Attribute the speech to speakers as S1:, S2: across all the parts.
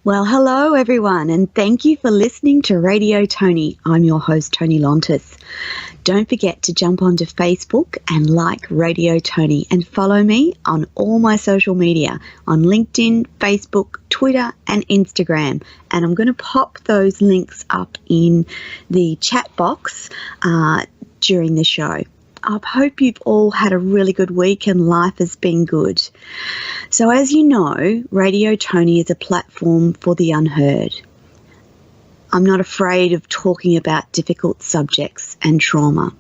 S1: Well, hello everyone, and thank you for listening to Radio Toni. I'm your host, Toni Lontis. Don't forget to jump onto Facebook and like Radio Toni and follow me on all my social media on LinkedIn, Facebook, Twitter and Instagram. And I'm going to pop those links up in the chat box during the show. I hope you've all had a really good week and life has been good. So as you know, Radio Toni is a platform for the unheard. I'm not afraid of talking about difficult subjects and trauma,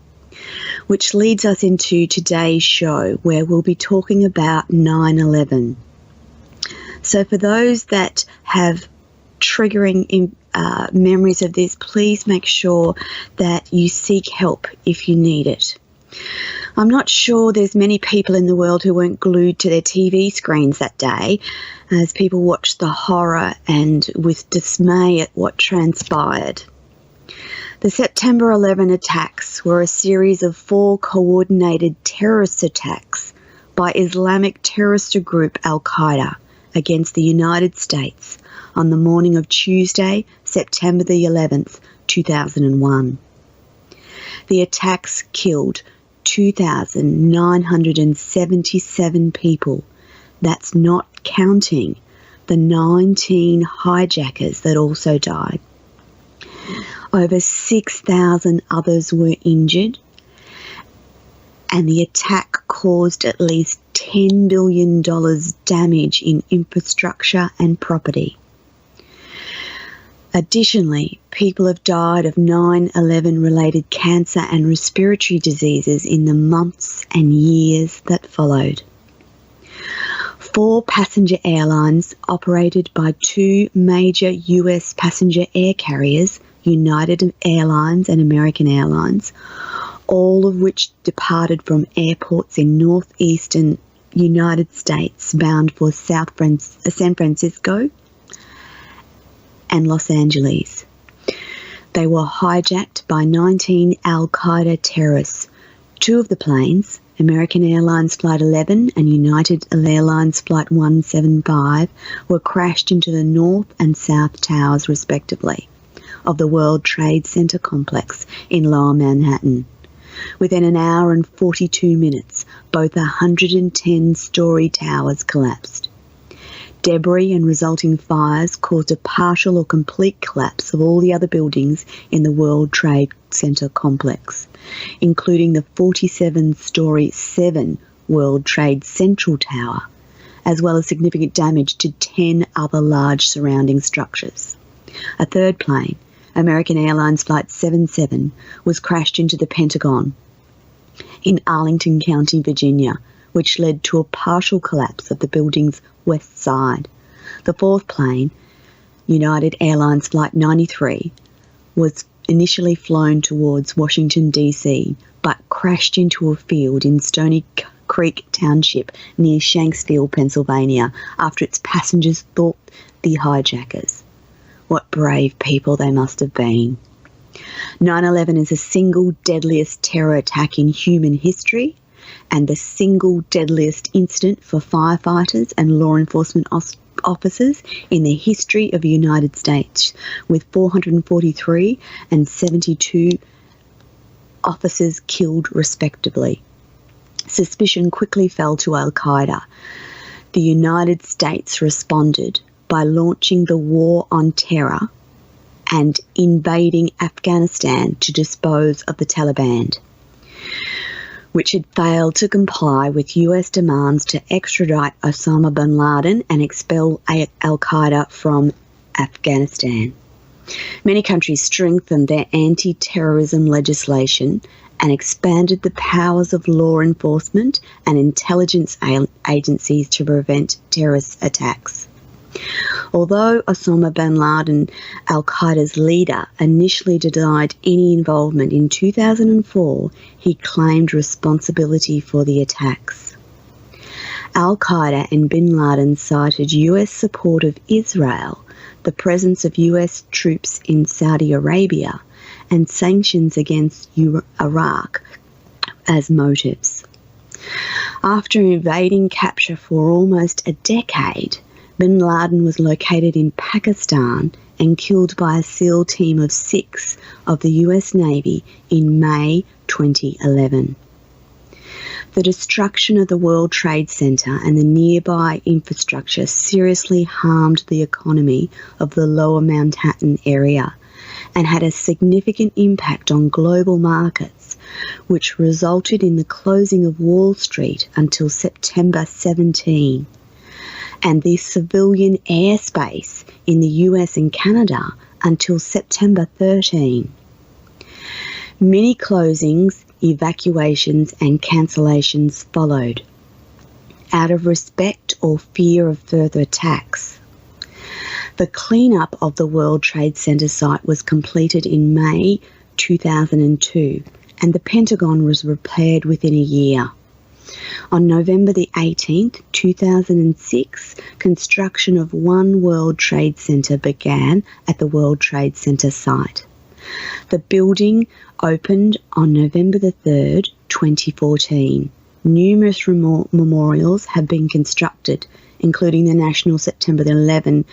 S1: which leads us into today's show where we'll be talking about 9/11. So for those that have triggering memories of this, please make sure that you seek help if you need it. I'm not sure there's many people in the world who weren't glued to their TV screens that day as people watched the horror and with dismay at what transpired. The September 11 attacks were a series of 4 coordinated terrorist attacks by Islamic terrorist group Al-Qaeda against the United States on the morning of Tuesday, September the 11th, 2001. The attacks killed 2,977 people. That's not counting the 19 hijackers that also died. Over 6,000 others were injured, and the attack caused at least $10 billion damage in infrastructure and property. Additionally, people have died of 9/11 related cancer and respiratory diseases in the months and years that followed. 4 passenger airlines operated by 2 major US passenger air carriers, United Airlines and American Airlines, all of which departed from airports in northeastern United States bound for San Francisco and Los Angeles. They were hijacked by 19 Al-Qaeda terrorists. 2 of the planes, American Airlines Flight 11 and United Airlines Flight 175, were crashed into the north and south towers, respectively, of the World Trade Center complex in Lower Manhattan. Within an hour and 42 minutes, both 110-story towers collapsed. Debris and resulting fires caused a partial or complete collapse of all the other buildings in the World Trade Center complex, including the 47-story 7 World Trade Central Tower, as well as significant damage to 10 other large surrounding structures. A third plane, American Airlines Flight 77, was crashed into the Pentagon in Arlington County, Virginia, which led to a partial collapse of the building's west side. The 4th plane, United Airlines Flight 93, was initially flown towards Washington, D.C., but crashed into a field in Stony Creek Township near Shanksville, Pennsylvania, after its passengers thought the hijackers. What brave people they must have been. 9/11 is the single deadliest terror attack in human history, and the single deadliest incident for firefighters and law enforcement officers in the history of the United States, with 443 and 72 officers killed respectively. Suspicion quickly fell to Al-Qaeda. The United States responded by launching the War on Terror and invading Afghanistan to dispose of the Taliban, which had failed to comply with US demands to extradite Osama bin Laden and expel Al-Qaeda from Afghanistan. Many countries strengthened their anti-terrorism legislation and expanded the powers of law enforcement and intelligence agencies to prevent terrorist attacks. Although Osama bin Laden, Al-Qaeda's leader, initially denied any involvement in 2004, he claimed responsibility for the attacks. Al-Qaeda and bin Laden cited US support of Israel, the presence of US troops in Saudi Arabia, and sanctions against Iraq as motives. After evading capture for almost a decade, Bin Laden was located in Pakistan and killed by a SEAL team of 6 of the US Navy in May 2011. The destruction of the World Trade Center and the nearby infrastructure seriously harmed the economy of the Lower Manhattan area and had a significant impact on global markets, which resulted in the closing of Wall Street until September 17, and the civilian airspace in the US and Canada until September 13. Many closings, evacuations and cancellations followed, out of respect or fear of further attacks. The cleanup of the World Trade Center site was completed in May 2002, and the Pentagon was repaired within a year. On November the 18th, 2006, construction of One World Trade Center began at the World Trade Center site. The building opened on November the 3rd, 2014. Numerous memorials have been constructed, including the National September 11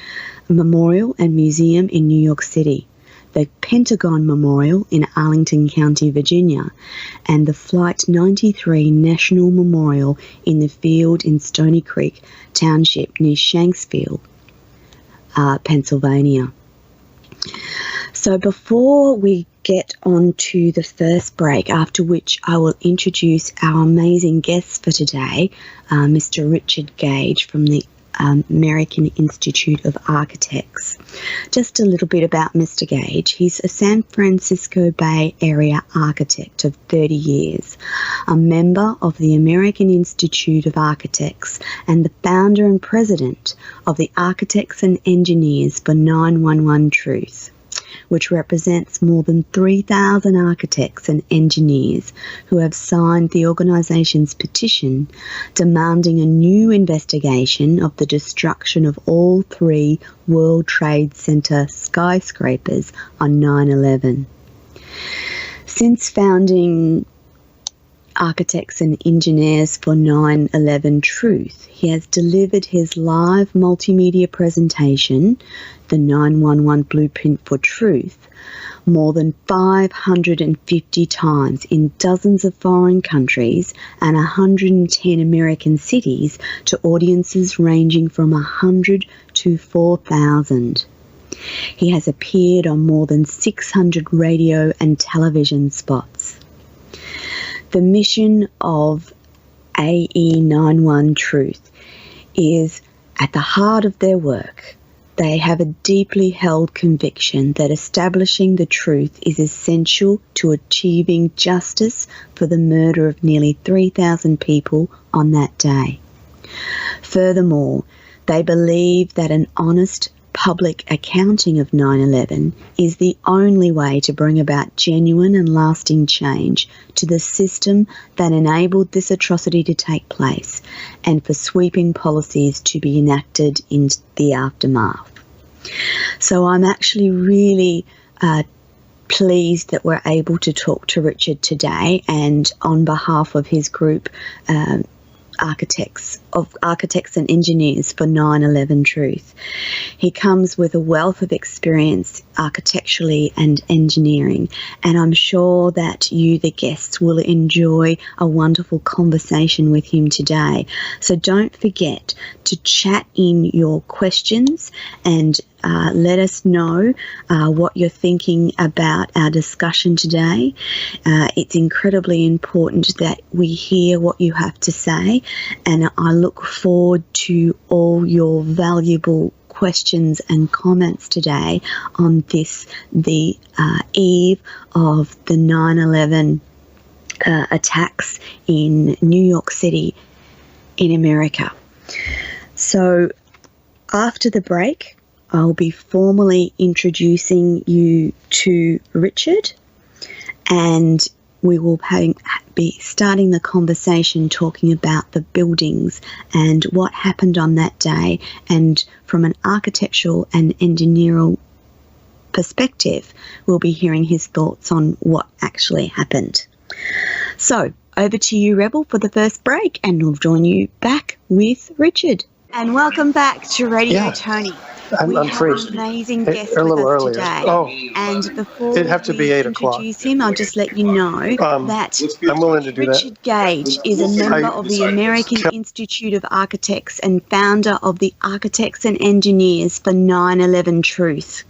S1: Memorial and Museum in New York City, the Pentagon Memorial in Arlington County, Virginia, and the Flight 93 National Memorial in the field in Stony Creek Township near Shanksville, Pennsylvania. So before we get on to the first break, after which I will introduce our amazing guests for today, Mr. Richard Gage from the American Institute of Architects. Just a little bit about Mr. Gage. He's a San Francisco Bay Area architect of 30 years, a member of the American Institute of Architects, and the founder and president of the Architects and Engineers for 911 Truth, which represents more than 3,000 architects and engineers who have signed the organisation's petition demanding a new investigation of the destruction of all 3 World Trade Center skyscrapers on 9/11. Since founding Architects and Engineers for 9/11 Truth, he has delivered his live multimedia presentation, The 911 Blueprint for Truth, more than 550 times in dozens of foreign countries and 110 American cities to audiences ranging from 100 to 4,000. He has appeared on more than 600 radio and television spots. The mission of AE91 Truth is at the heart of their work. They have a deeply held conviction that establishing the truth is essential to achieving justice for the murder of nearly 3,000 people on that day. Furthermore, they believe that an honest public accounting of 9/11 is the only way to bring about genuine and lasting change to the system that enabled this atrocity to take place and for sweeping policies to be enacted in the aftermath. So I'm actually really pleased that we're able to talk to Richard today, and on behalf of his group, Architects and Engineers for 9/11 Truth. He comes with a wealth of experience architecturally and engineering, and I'm sure that you, the guests, will enjoy a wonderful conversation with him today. So don't forget to chat in your questions and let us know what you're thinking about our discussion today. It's incredibly important that we hear what you have to say, and I look forward to all your valuable questions and comments today on this, the eve of the 9/11 attacks in New York City in America. So after the break, I'll be formally introducing you to Richard, and we will be starting the conversation talking about the buildings and what happened on that day, and from an architectural and engineering perspective, we'll be hearing his thoughts on what actually happened. So over to you, Rebel, for the first break, and we'll join you back with Richard. And welcome back to Radio Tony.
S2: I'm
S1: have
S2: free.
S1: an amazing guest
S2: A
S1: with
S2: little
S1: us
S2: earlier.
S1: today.
S2: Oh,
S1: and before
S2: it'd have to be 8 o'clock.
S1: introduce him, I'll just let you know that
S2: I'm willing to do
S1: Richard Gage is a member of the American Institute of Architects and founder of the Architects and Engineers for 9/11 Truth.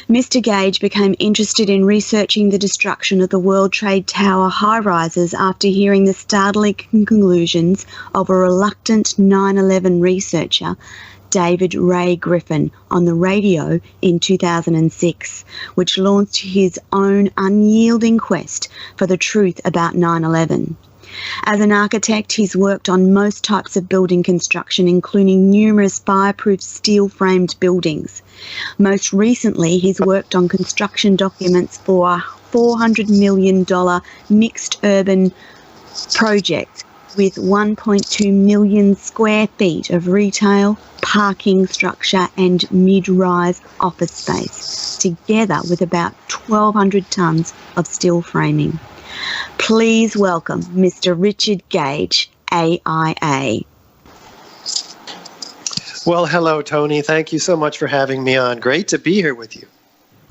S1: Mr. Gage became interested in researching the destruction of the World Trade Tower high-rises after hearing the startling conclusions of a reluctant 9/11 researcher, David Ray Griffin, on the radio in 2006, which launched his own unyielding quest for the truth about 9/11. As an architect, he's worked on most types of building construction, including numerous fireproof steel-framed buildings. Most recently, he's worked on construction documents for a $400 million mixed urban project with 1.2 million square feet of retail, parking structure and mid-rise office space, together with about 1,200 tonnes of steel framing. Please welcome Mr. Richard Gage AIA.
S2: Well, hello, Toni. Thank you so much for having me on. Great to be here with you.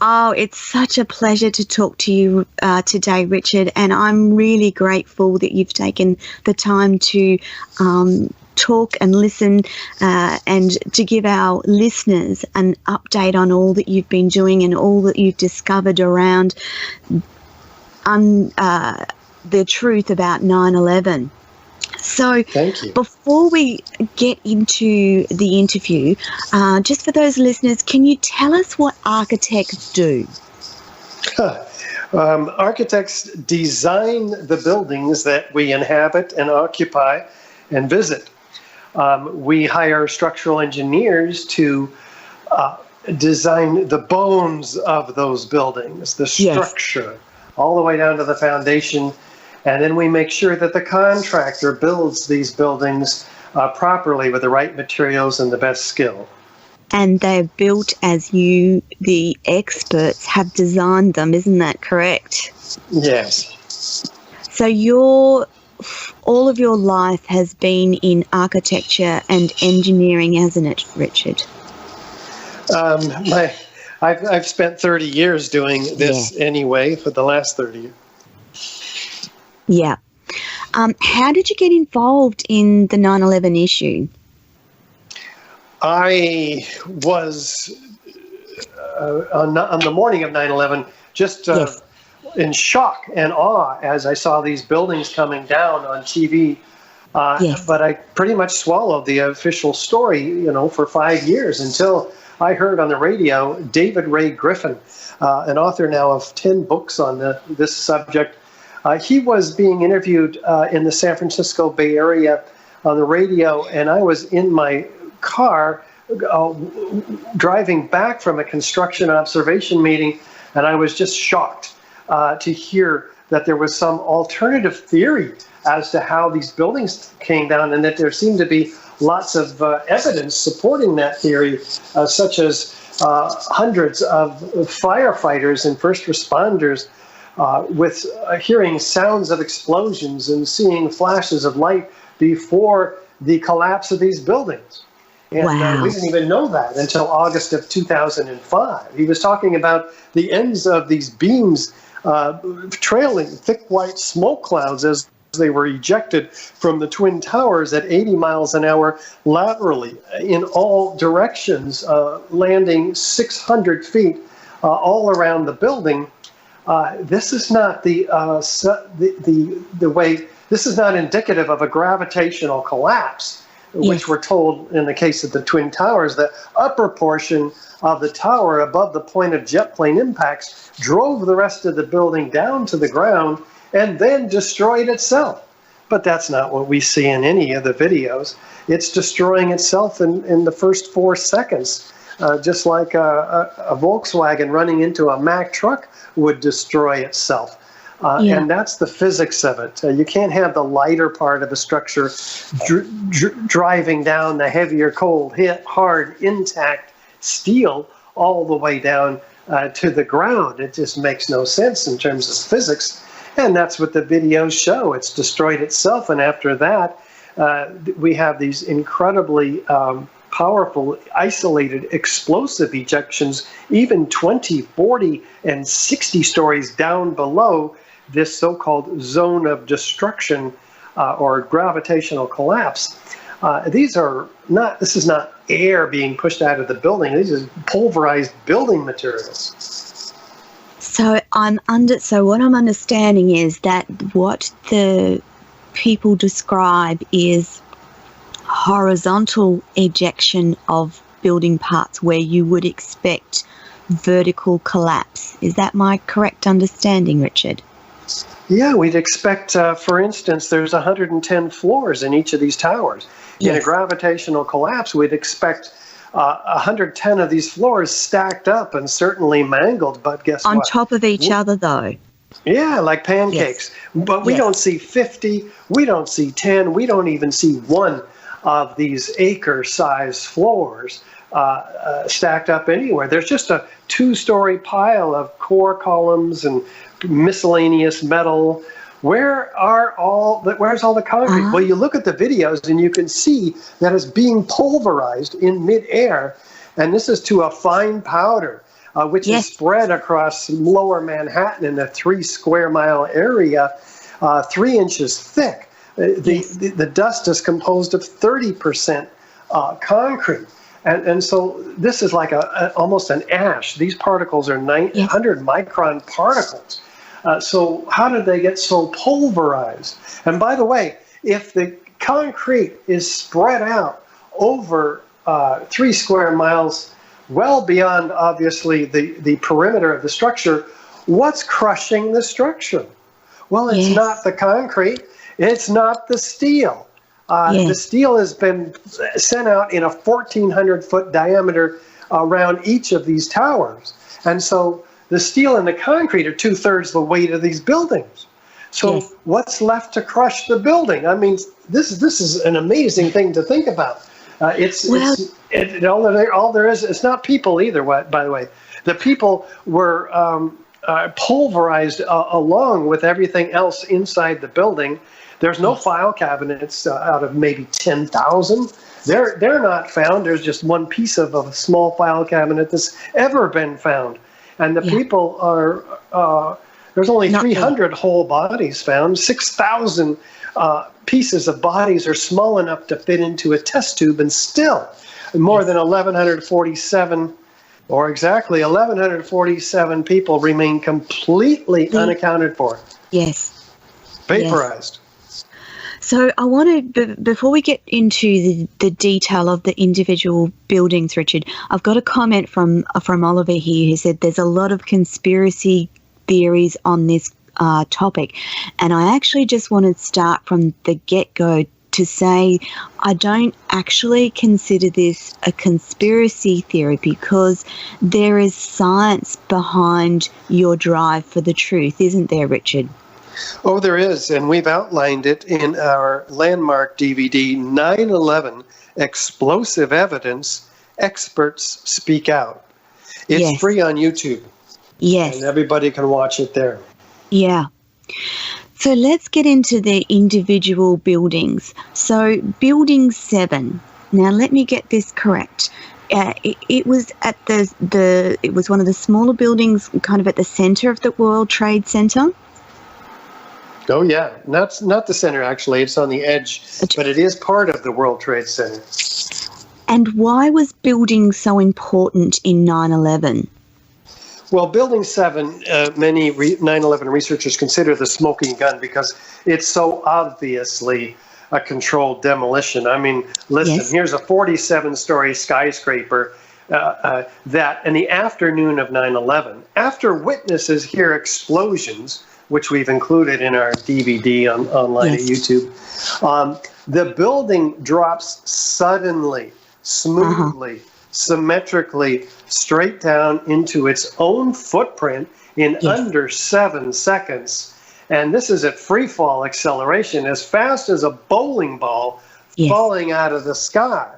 S1: Oh, it's such a pleasure to talk to you today, Richard, and I'm really grateful that you've taken the time to talk and listen and to give our listeners an update on all that you've been doing and all that you've discovered around the truth about 9/11. So before we get into the interview, just for those listeners, can you tell us what architects do?
S2: Architects design the buildings that we inhabit and occupy and visit. We hire structural engineers to design the bones of those buildings, the structure, all the way down to the foundation. And then we make sure that the contractor builds these buildings properly with the right materials and the best skill.
S1: And they're built as you, the experts, have designed them, isn't that correct?
S2: Yes.
S1: So all of your life has been in architecture and engineering, hasn't it, Richard?
S2: I've spent 30 years doing this anyway, for the last 30 years.
S1: Yeah. How did you get involved in the 9/11 issue?
S2: I was, on the morning of 9/11, just in shock and awe as I saw these buildings coming down on TV. But I pretty much swallowed the official story, for 5 years until I heard on the radio David Ray Griffin, an author now of 10 books on this subject. He was being interviewed in the San Francisco Bay Area on the radio, and I was in my car driving back from a construction observation meeting, and I was just shocked to hear that there was some alternative theory as to how these buildings came down, and that there seemed to be lots of evidence supporting that theory, such as hundreds of firefighters and first responders with hearing sounds of explosions and seeing flashes of light before the collapse of these buildings. And we didn't even know that until August of 2005. He was talking about the ends of these beams trailing thick white smoke clouds as they were ejected from the Twin Towers at 80 miles an hour laterally in all directions, landing 600 feet all around the building. This is not the way. This is not indicative of a gravitational collapse, which we're told in the case of the Twin Towers, the upper portion of the tower above the point of jet plane impacts drove the rest of the building down to the ground and then destroyed itself. But that's not what we see in any of the videos. It's destroying itself in the first 4 seconds, just like a Volkswagen running into a Mack truck would destroy itself. And that's the physics of it. You can't have the lighter part of the structure driving down the heavier, cold, hard, intact steel all the way down to the ground. It just makes no sense in terms of physics. And that's what the videos show. It's destroyed itself. And after that, we have these incredibly powerful, isolated, explosive ejections, even 20, 40, and 60 stories down below this so-called zone of destruction or gravitational collapse. This is not air being pushed out of the building. This is pulverized building materials.
S1: So what I'm understanding is that what the people describe is horizontal ejection of building parts where you would expect vertical collapse. Is that my correct understanding, Richard?
S2: Yeah, we'd expect, for instance, there's 110 floors in each of these towers. In a gravitational collapse, we'd expect 110 of these floors stacked up and certainly mangled, but guess what?
S1: On top of each other, though.
S2: Yeah, like pancakes. Yes. But we don't see 50, we don't see 10, we don't even see one of these acre-sized floors stacked up anywhere. There's just a two-story pile of core columns and miscellaneous metal. Where's all the concrete? Well, you look at the videos and you can see that it's being pulverized in midair, and this is to a fine powder, which is spread across lower Manhattan in a 3 square mile area, 3 inches thick. The dust is composed of 30% concrete. And so this is like almost an ash. These particles are 900 micron particles. So how did they get so pulverized? And by the way, if the concrete is spread out over 3 square miles, well beyond, obviously, the perimeter of the structure, what's crushing the structure? Well, it's not the concrete. It's not the steel. The steel has been sent out in a 1,400-foot diameter around each of these towers. And so the steel and the concrete are 2/3 the weight of these buildings. So what's left to crush the building? I mean, this is an amazing thing to think about. All there is, it's not people either, by the way. The people were pulverized along with everything else inside the building. There's no file cabinets out of maybe 10,000. They're not found. There's just one piece of a small file cabinet that's ever been found. And the people are, there's only 300 whole bodies found. 6,000 pieces of bodies are small enough to fit into a test tube, and still more than 1,147, or exactly 1,147 people remain completely unaccounted for.
S1: Yes.
S2: Vaporized.
S1: So I want to, before we get into the detail of the individual buildings, Richard, I've got a comment from Oliver here who said there's a lot of conspiracy theories on this topic. And I actually just want to start from the get-go to say I don't actually consider this a conspiracy theory, because there is science behind your drive for the truth, isn't there, Richard?
S2: Oh, there is, and we've outlined it in our landmark DVD, 9/11 Explosive Evidence, Experts Speak Out. It's free on YouTube. Yes. And everybody can watch it there.
S1: Yeah. So let's get into the individual buildings. So Building 7. Now let me get this correct. It was at it was one of the smaller buildings, kind of at the center of the World Trade Center.
S2: Oh, yeah. Not the center, actually. It's on the edge, but it is part of the World Trade Center.
S1: And why was building so important in 9/11?
S2: Well, Building 7, many 9/11 researchers consider the smoking gun because it's so obviously a controlled demolition. I mean, listen, here's a 47-story skyscraper that in the afternoon of 9/11, after witnesses hear explosions, which we've included in our DVD online at YouTube, the building drops suddenly, smoothly, symmetrically, straight down into its own footprint in under 7 seconds. And this is at free fall acceleration, as fast as a bowling ball falling out of the sky.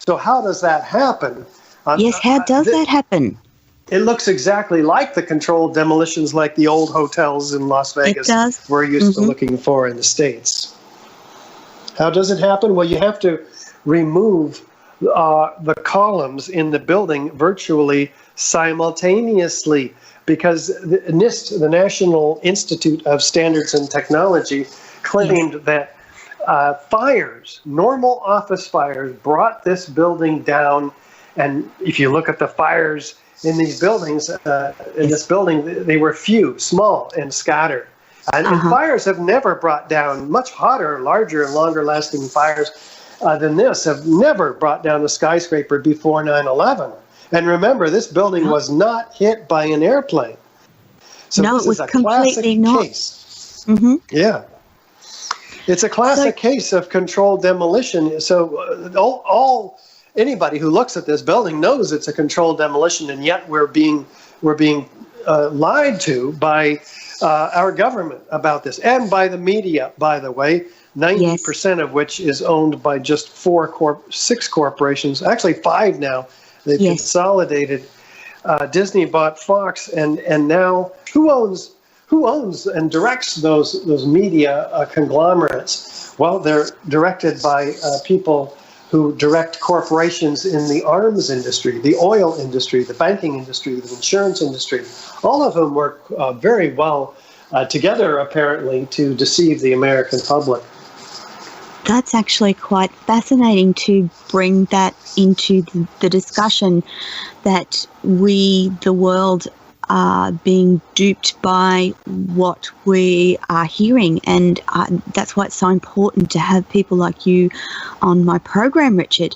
S2: So how does that happen?
S1: How does that happen?
S2: It looks exactly like the controlled demolitions like the old hotels in Las Vegas we're used to looking for in the States. How does it happen? Well, you have to remove the columns in the building virtually simultaneously, because the NIST, the National Institute of Standards and Technology, claimed that fires, normal office fires, brought this building down. And if you look at the fires in these buildings, in this building, they were few, small, and scattered. And fires have never brought down much hotter, larger, and longer-lasting fires than this have never brought down a skyscraper before 9/11. And remember, this building was not hit by an airplane. So
S1: no,
S2: this
S1: it was
S2: is a
S1: completely
S2: classic
S1: not.
S2: case. Yeah. It's a classic case of controlled demolition. So anybody who looks at this building knows it's a controlled demolition, and yet we're being lied to by our government about this, and by the media, by the way. 90% of which is owned by just 6 corporations, actually 5 now. They've consolidated. Disney bought Fox, and now who owns and directs those media conglomerates? Well, they're directed by people who direct corporations in the arms industry, the oil industry, the banking industry, the insurance industry. All of whom work very well together, apparently, to deceive the American public.
S1: That's actually quite fascinating to bring that into the discussion, that we, the world, are being duped by what we are hearing. And that's why it's so important to have people like you on my program, Richard.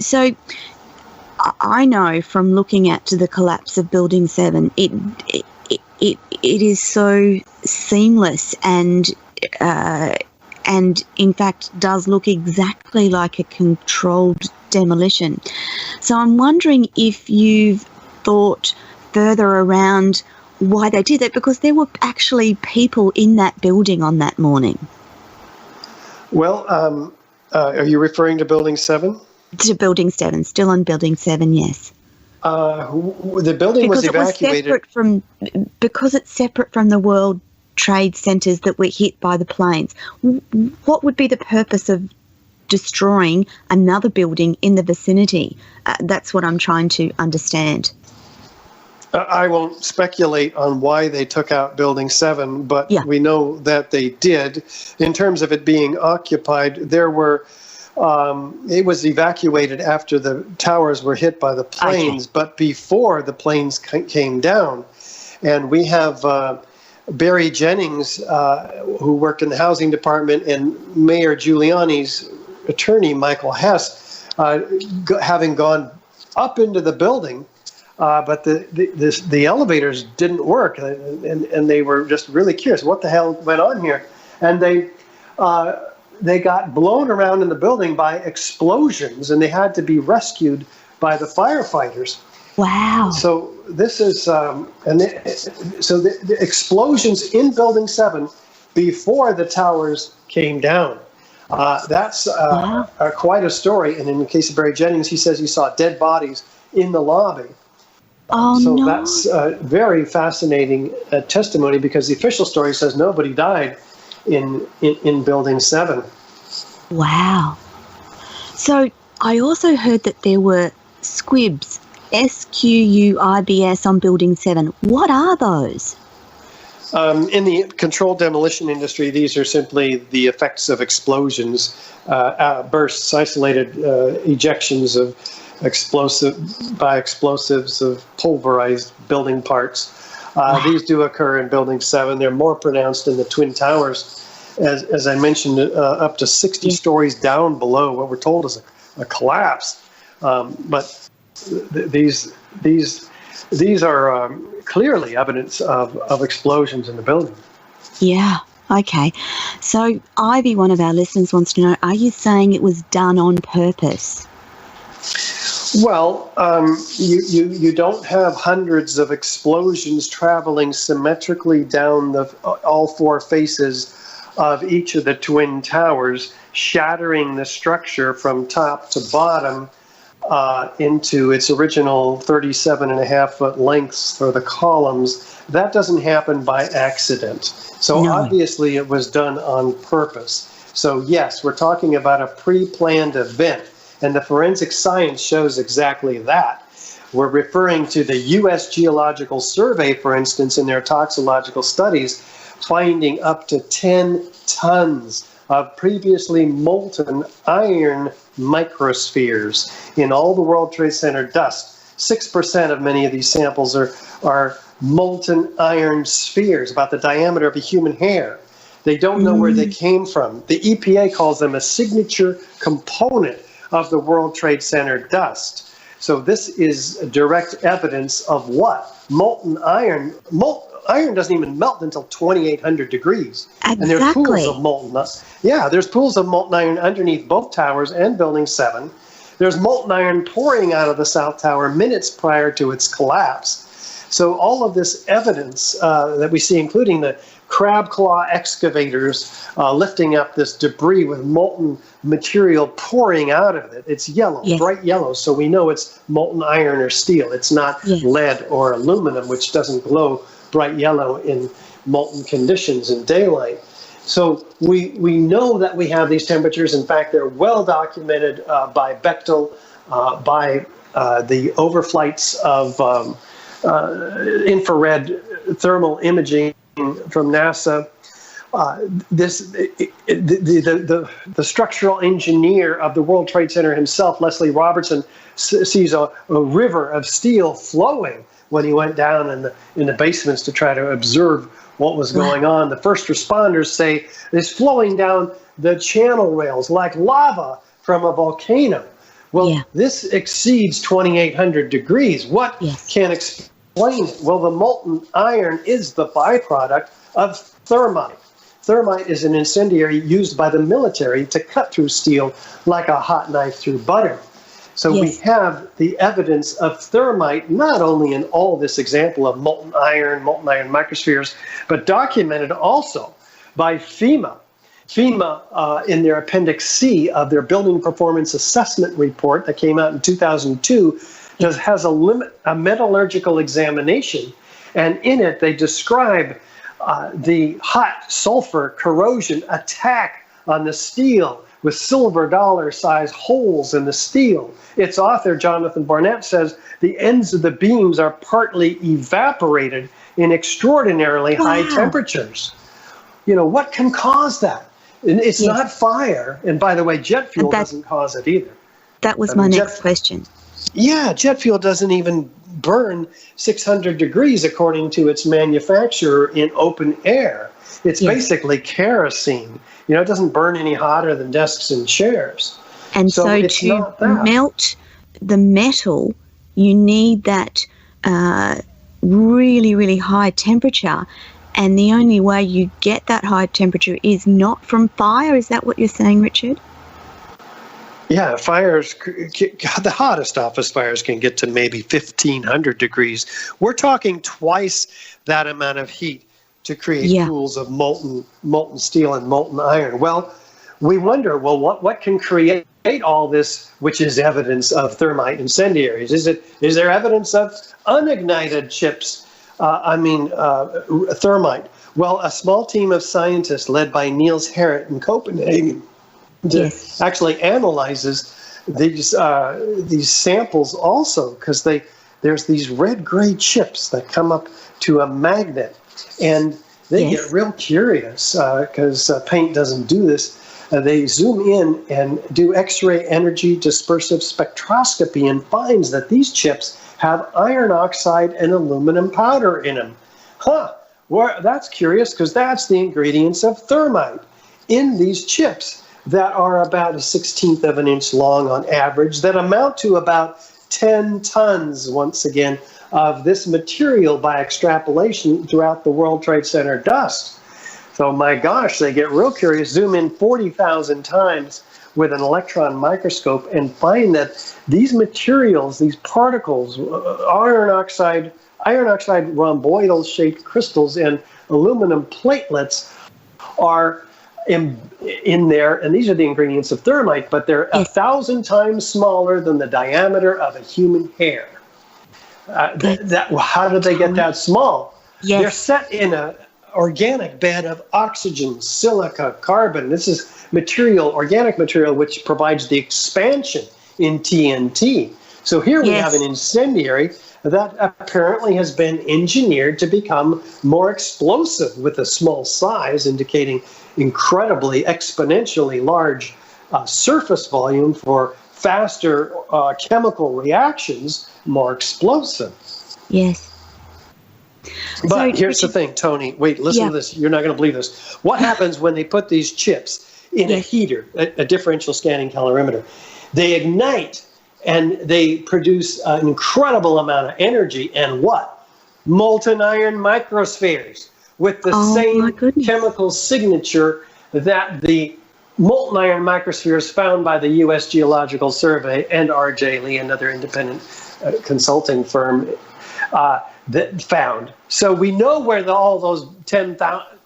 S1: So I know from looking at the collapse of Building 7, it is so seamless and in fact does look exactly like a controlled demolition. So I'm wondering if you've thought further around why they did that, because there were actually people in that building on that morning. Well,
S2: are you referring to Building 7?
S1: To Building 7, still on Building 7, yes.
S2: The building was evacuated.
S1: Because it's separate from the World Trade Centers that were hit by the planes. What would be the purpose of destroying another building in the vicinity? That's what I'm trying to understand.
S2: I won't speculate on why they took out Building 7, but we know that they did. In terms of it being occupied, there were it was evacuated after the towers were hit by the planes, but before the planes came down. And we have Barry Jennings, who worked in the housing department, and Mayor Giuliani's attorney, Michael Hess, having gone up into the building, but the elevators didn't work, and they were just really curious what the hell went on here. And they got blown around in the building by explosions, and they had to be rescued by the firefighters.
S1: Wow.
S2: So this is, so the explosions in Building 7 before the towers came down. That's quite a story. And in the case of Barry Jennings, he says he saw dead bodies in the lobby. So that's very fascinating testimony, because the official story says nobody died in Building 7.
S1: Wow. So I also heard that there were squibs, SQUIBS, on Building 7. What are those?
S2: In the controlled demolition industry, these are simply the effects of explosions, bursts, isolated ejections of explosives of pulverized building parts. These do occur in Building 7. They're more pronounced in the Twin Towers. As I mentioned, up to 60 stories down below what we're told is a collapse. But these are clearly evidence of explosions in the building.
S1: Yeah. Okay. So Ivy, one of our listeners, wants to know, are you saying it was done on purpose?
S2: Well, you don't have hundreds of explosions traveling symmetrically down all 4 faces of each of the Twin Towers, shattering the structure from top to bottom into its original 37.5-foot lengths for the columns. That doesn't happen by accident. So obviously it was done on purpose. So yes, we're talking about a pre-planned event, and the forensic science shows exactly that. We're referring to the U.S. Geological Survey, for instance, in their toxicological studies, finding up to 10 tons of previously molten iron microspheres in all the World Trade Center dust. 6% of many of these samples are molten iron spheres, about the diameter of a human hair. They don't know where they came from. The EPA calls them a signature component of the World Trade Center dust. So this is direct evidence of what? Molten iron. Iron doesn't even melt until 2,800 degrees.
S1: Exactly.
S2: And there's pools of molten iron. Yeah, there's pools of molten iron underneath both towers and Building 7. There's molten iron pouring out of the South Tower minutes prior to its collapse. So all of this evidence that we see, including the crab claw excavators lifting up this debris with molten material pouring out of it. It's yellow, bright yellow, so we know it's molten iron or steel. It's not lead or aluminum, which doesn't glow bright yellow in molten conditions in daylight. So we know that we have these temperatures. In fact, they're well documented by Bechtel, by the overflights of infrared thermal imaging from NASA. The structural engineer of the World Trade Center himself, Leslie Robertson, sees a river of steel flowing when he went down in the basements to try to observe what was going on. The first responders say it's flowing down the channel rails like lava from a volcano. Well, this exceeds 2,800 degrees. What can explain it? Well, the molten iron is the byproduct of thermite. Thermite is an incendiary used by the military to cut through steel like a hot knife through butter. So we have the evidence of thermite not only in all this example of molten iron microspheres, but documented also by FEMA. FEMA, in their Appendix C of their Building Performance Assessment Report that came out in 2002, has a metallurgical examination, and in it they describe the hot sulfur corrosion attack on the steel with silver dollar-sized holes in the steel. Its author, Jonathan Barnett, says the ends of the beams are partly evaporated in extraordinarily high temperatures. You know, what can cause that? It's not fire. And by the way, jet fuel doesn't cause it either.
S1: That was my next question.
S2: Yeah, jet fuel doesn't even burn 600 degrees according to its manufacturer in open air. It's basically kerosene. You know, it doesn't burn any hotter than desks and chairs.
S1: And so to melt the metal, you need that really, really high temperature. And the only way you get that high temperature is not from fire. Is that what you're saying, Richard?
S2: Yeah, fires, the hottest office fires can get to maybe 1,500 degrees. We're talking twice that amount of heat to create pools of molten steel and molten iron. Well, we wonder, what can create all this, which is evidence of thermite incendiaries? Is there evidence of unignited chips? Thermite. Well, a small team of scientists led by Niels Harrit in Copenhagen actually analyzes these samples also, because there's these red-gray chips that come up to a magnet, and they get real curious because paint doesn't do this. They zoom in and do X-ray energy dispersive spectroscopy and finds that these chips have iron oxide and aluminum powder in them. Well, that's curious, because that's the ingredients of thermite in these chips that are about 1/16 of an inch long on average, that amount to about 10 tons, once again, of this material by extrapolation throughout the World Trade Center dust. So my gosh, they get real curious, zoom in 40,000 times with an electron microscope and find that these materials, these particles, iron oxide rhomboidal-shaped crystals and aluminum platelets are in there, and these are the ingredients of thermite, but they're 1,000 times smaller than the diameter of a human hair. How did they get that small? They're set in a organic bed of oxygen, silica, carbon. This is material, organic material, which provides the expansion in TNT. So here we have an incendiary that apparently has been engineered to become more explosive with a small size, indicating incredibly, exponentially large surface volume for faster chemical reactions, more explosive.
S1: Yes.
S2: But here's the thing, Toni. Wait, listen to this. You're not going to believe this. What happens when they put these chips in a heater, a differential scanning calorimeter? They ignite and they produce an incredible amount of energy. And what? Molten iron microspheres with the same chemical signature that the molten iron microspheres found by the U.S. Geological Survey and R.J. Lee, another independent consulting firm, that found. So we know where all those 10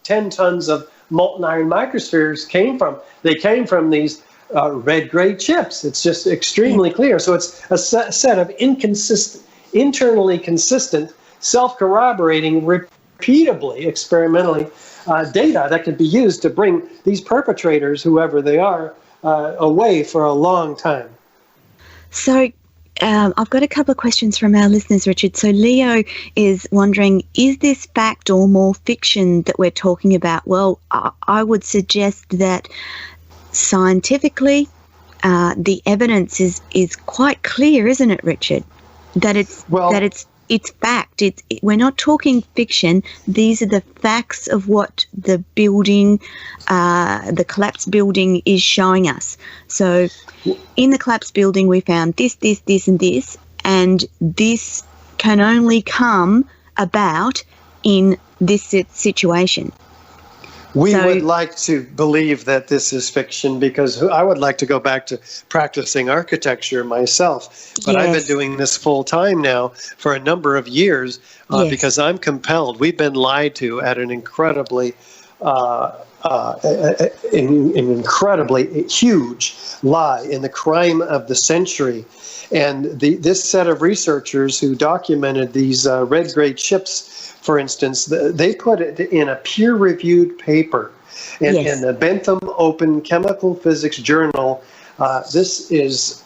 S2: tons of molten iron microspheres came from. They came from these red-gray chips. It's just extremely clear. So it's a set of internally consistent, self-corroborating, repeatably, experimentally data that could be used to bring these perpetrators, whoever they are, away for a long time.
S1: So I've got a couple of questions from our listeners, Richard. So Leo is wondering, is this fact or more fiction that we're talking about? Well, I would suggest that scientifically the evidence is quite clear, isn't it, Richard? That it's fact. We're not talking fiction. These are the facts of what the building, the collapsed building, is showing us. So in the collapsed building, we found this, and this, and this can only come about in this situation.
S2: We would like to believe that this is fiction because I would like to go back to practicing architecture myself. But I've been doing this full time now for a number of years because I'm compelled. We've been lied to at an incredibly incredibly huge lie in the crime of the century. And this set of researchers who documented these red-gray chips, for instance, they put it in a peer-reviewed paper in the Bentham Open Chemical Physics Journal. This is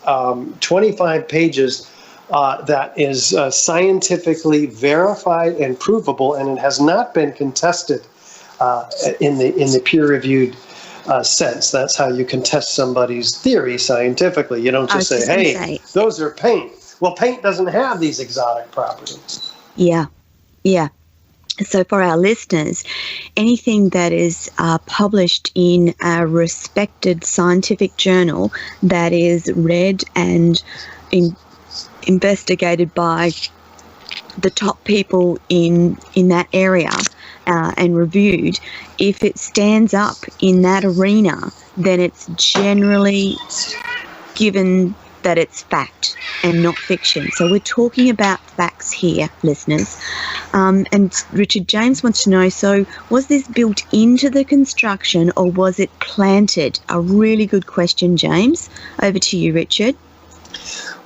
S2: 25 pages that is scientifically verified and provable, and it has not been contested in the peer-reviewed sense. That's how you can test somebody's theory scientifically. You don't just say, hey, those are paint. Well, paint doesn't have these exotic properties.
S1: Yeah. So for our listeners, anything that is published in a respected scientific journal that is read and investigated by the top people in that area and reviewed, if it stands up in that arena, then it's generally given that it's fact and not fiction. So we're talking about facts here, listeners. And Richard James wants to know, so was this built into the construction or was it planted? A really good question, James. Over to you, Richard.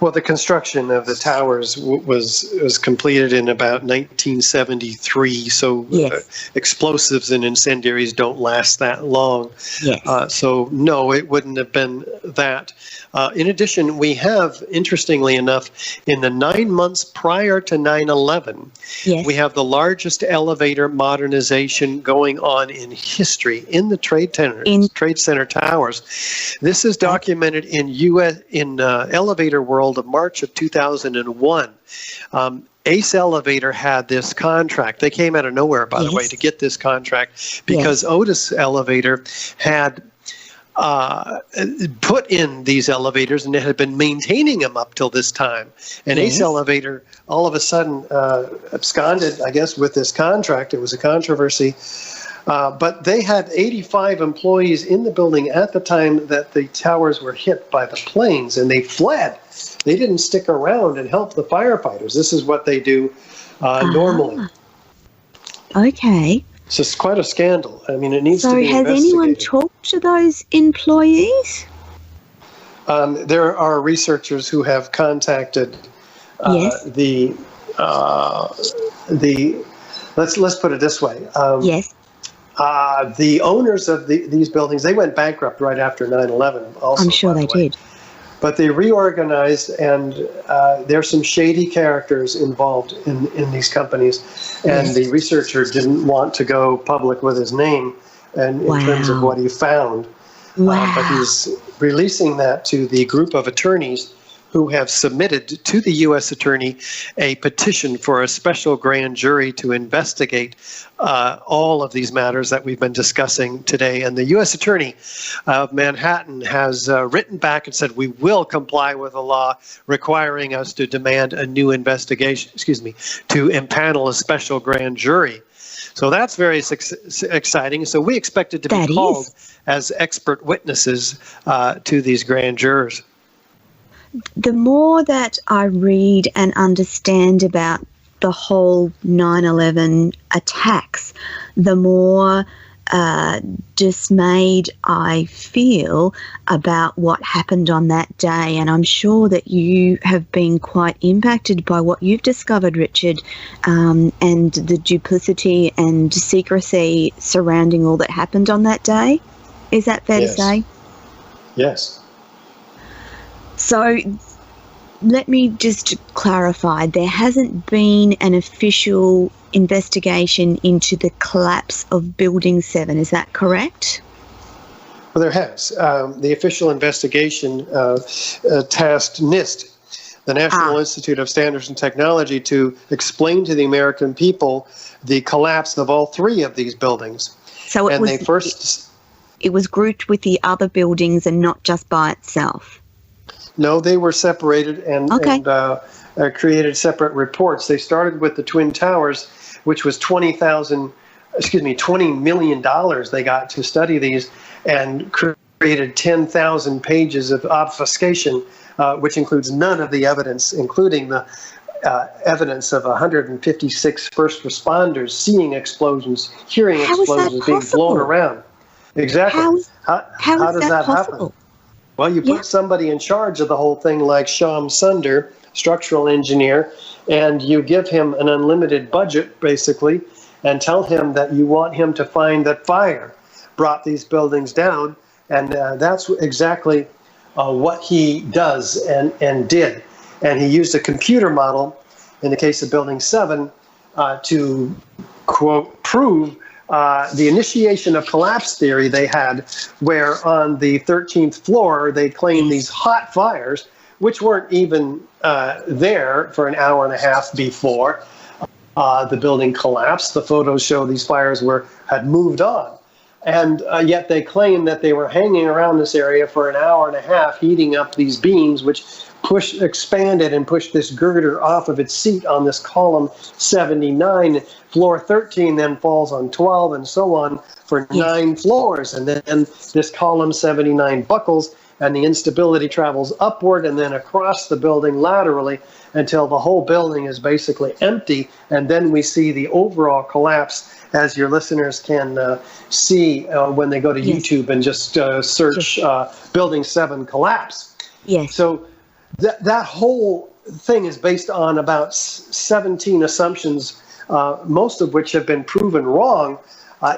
S2: Well, the construction of the towers was completed in about 1973, so explosives and incendiaries don't last that long. So, no, it wouldn't have been that. In addition, we have, interestingly enough, in the 9 months prior to 9/11, we have the largest elevator modernization going on in history in the Trade Center towers. This is documented in Elevator World of March of 2001. Ace Elevator had this contract. They came out of nowhere, by the way, to get this contract because Otis Elevator had put in these elevators and it had been maintaining them up till this time. And Ace Elevator all of a sudden absconded, I guess, with this contract. It was a controversy. But they had 85 employees in the building at the time that the towers were hit by the planes, and they fled. They didn't stick around and help the firefighters. This is what they do normally.
S1: Okay.
S2: So it's quite a scandal. I mean, it needs to be investigated.
S1: So has anyone talked to those employees?
S2: There are researchers who have contacted the let's put it this way. The owners of these buildings, they went bankrupt right after 9/11 also.
S1: I'm sure they did.
S2: But they reorganized, and there's some shady characters involved in these companies. And the researcher didn't want to go public with his name and in terms of what he found. But he's releasing that to the group of attorneys who have submitted to the U.S. Attorney a petition for a special grand jury to investigate all of these matters that we've been discussing today. And the U.S. Attorney of Manhattan has written back and said, we will comply with the law requiring us to demand a new investigation, to impanel a special grand jury. So that's very exciting. So we expect it to be called as expert witnesses to these grand jurors.
S1: The more that I read and understand about the whole 9/11 attacks, the more dismayed I feel about what happened on that day. And I'm sure that you have been quite impacted by what you've discovered, Richard, and the duplicity and secrecy surrounding all that happened on that day. Is that fair to say?
S2: Yes.
S1: So let me just clarify, there hasn't been an official investigation into the collapse of Building 7, is that correct?
S2: Well, there has. The official investigation tasked NIST, the National Institute of Standards and Technology, to explain to the American people the collapse of all three of these buildings.
S1: So it was grouped with the other buildings and not just by itself?
S2: No, they were separated and created separate reports. They started with the Twin Towers, which was $20 million they got to study these, and created 10,000 pages of obfuscation, which includes none of the evidence, including the evidence of 156 first responders seeing explosions, hearing explosions being blown around. Exactly. How does that happen? Well, you put somebody in charge of the whole thing like Sham Sunder, structural engineer, and you give him an unlimited budget, basically, and tell him that you want him to find that fire brought these buildings down. And that's exactly what he does and did. And he used a computer model, in the case of Building 7, to, quote, prove the initiation of collapse theory they had, where on the 13th floor they claimed these hot fires, which weren't even there for an hour and a half before the building collapsed. The photos show these fires had moved on. And yet they claim that they were hanging around this area for an hour and a half, heating up these beams, which expanded and pushed this girder off of its seat on this column 79. Floor 13 then falls on 12 and so on for 9 floors. And then this column 79 buckles and the instability travels upward and then across the building laterally until the whole building is basically empty. And then we see the overall collapse, as your listeners can see when they go to YouTube and just search Building 7 collapse. Yes. So that whole thing is based on about 17 assumptions, most of which have been proven wrong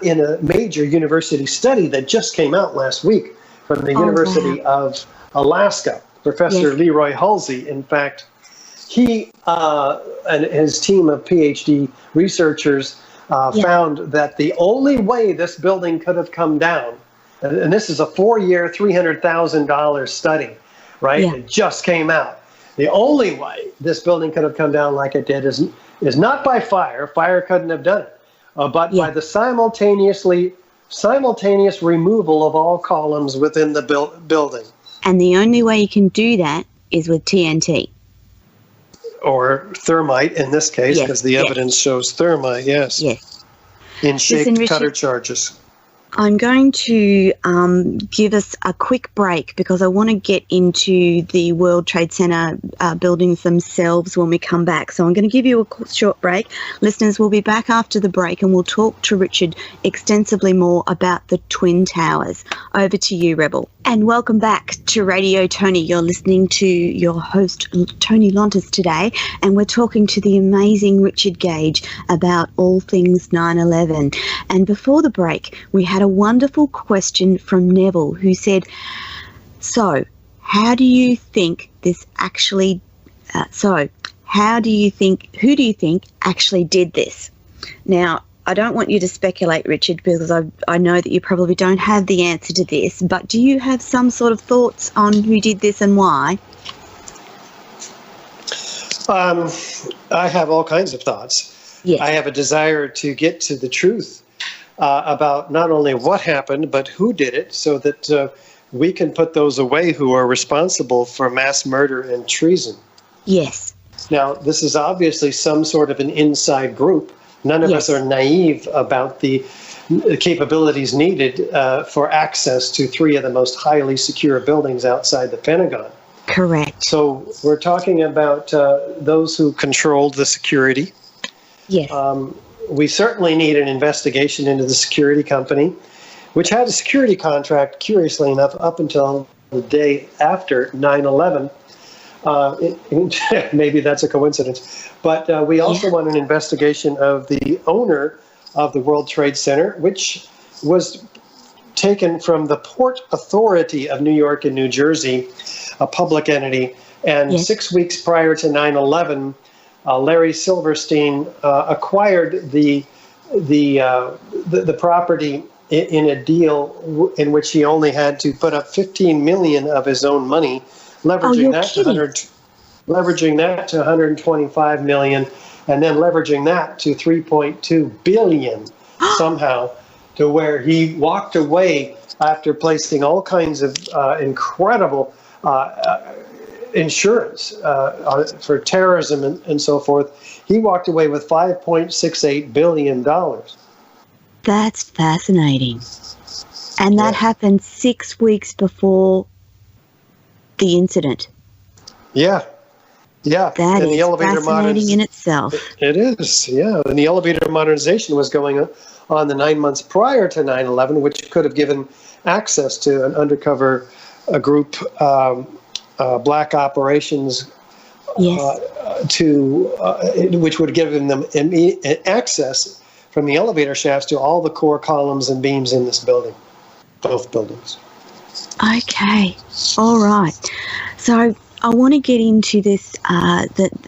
S2: in a major university study that just came out last week from the University of Alaska. Professor Leroy Halsey, in fact, he and his team of PhD researchers found that the only way this building could have come down, and this is a 4-year, $300,000 study, right? It just came out. The only way this building could have come down like it did is not by fire. Fire couldn't have done it, but by the simultaneous removal of all columns within the building. And the only way you can do that is with TNT. Or thermite in this case, because the evidence shows thermite, in shaped cutter charges. I'm going to give us a quick break because I want to get into the World Trade Center buildings themselves when we come back. So I'm going to give you a short break. Listeners, we'll be back after the break and we'll talk to Richard extensively more about the Twin Towers. Over to you, Rebel.
S1: And welcome back to Radio Toni. You're listening to your host, Toni Lontis, today, and we're talking to the amazing Richard Gage about all things 9/11. And before the break, we had a wonderful question from Neville, who said, so how do you think this actually, who do you think actually did this? Now, I don't want you to speculate, Richard, because I know that you probably don't have the answer to this, but do you have some sort of thoughts on who did this and why?
S2: I have all kinds of thoughts.
S1: Yes.
S2: I have a desire to get to the truth about not only what happened, but who did it, so that we can put those away who are responsible for mass murder and treason.
S1: Yes.
S2: Now, this is obviously some sort of an inside group. None of us are naive about the capabilities needed for access to three of the most highly secure buildings outside the Pentagon.
S1: Correct.
S2: So we're talking about those who controlled the security.
S1: Yes.
S2: We certainly need an investigation into the security company, which had a security contract, curiously enough, up until the day after 9/11. Maybe that's a coincidence. But we also want an investigation of the owner of the World Trade Center, which was taken from the Port Authority of New York and New Jersey, a public entity. And 6 weeks prior to 9/11, Larry Silverstein acquired the property in a deal in which he only had to put up $15 million of his own money, leveraging that to $125 million, and then leveraging that to $3.2 billion somehow, to where he walked away after placing all kinds of incredible insurance for terrorism and so forth. He walked away with $5.68 billion.
S1: That's fascinating. And that happened 6 weeks before the incident.
S2: Yeah.
S1: That is fascinating in itself.
S2: It is, yeah. And the elevator modernization was going on the 9 months prior to 9/11, which could have given access to an undercover group, black operations, which would give them access from the elevator shafts to all the core columns and beams in this building, both buildings.
S1: Okay, all right. So I want to get into this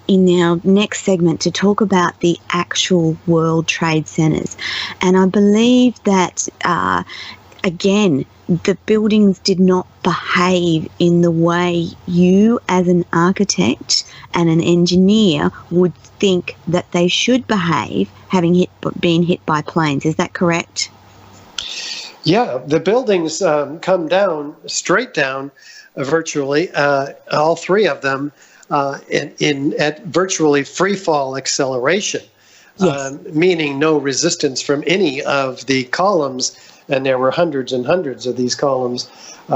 S1: in our next segment to talk about the actual World Trade Centers. And I believe that, again, the buildings did not behave in the way you as an architect and an engineer would think that they should behave, having been hit by planes. Is that correct?
S2: Yeah, the buildings come down, straight down, virtually, all three of them, at virtually free fall acceleration, meaning no resistance from any of the columns. And there were hundreds and hundreds of these columns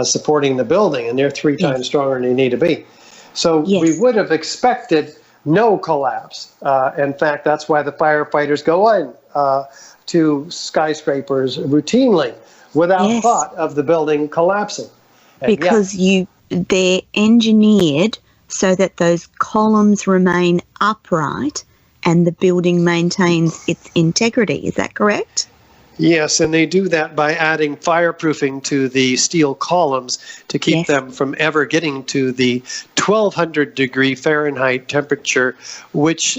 S2: supporting the building, and they're three times stronger than they need to be. So we would have expected no collapse. In fact, that's why the firefighters go in to skyscrapers routinely without thought of the building collapsing. And
S1: because they're engineered so that those columns remain upright and the building maintains its integrity. Is that correct?
S2: Yes, and they do that by adding fireproofing to the steel columns to keep them from ever getting to the 1,200 degree Fahrenheit temperature, which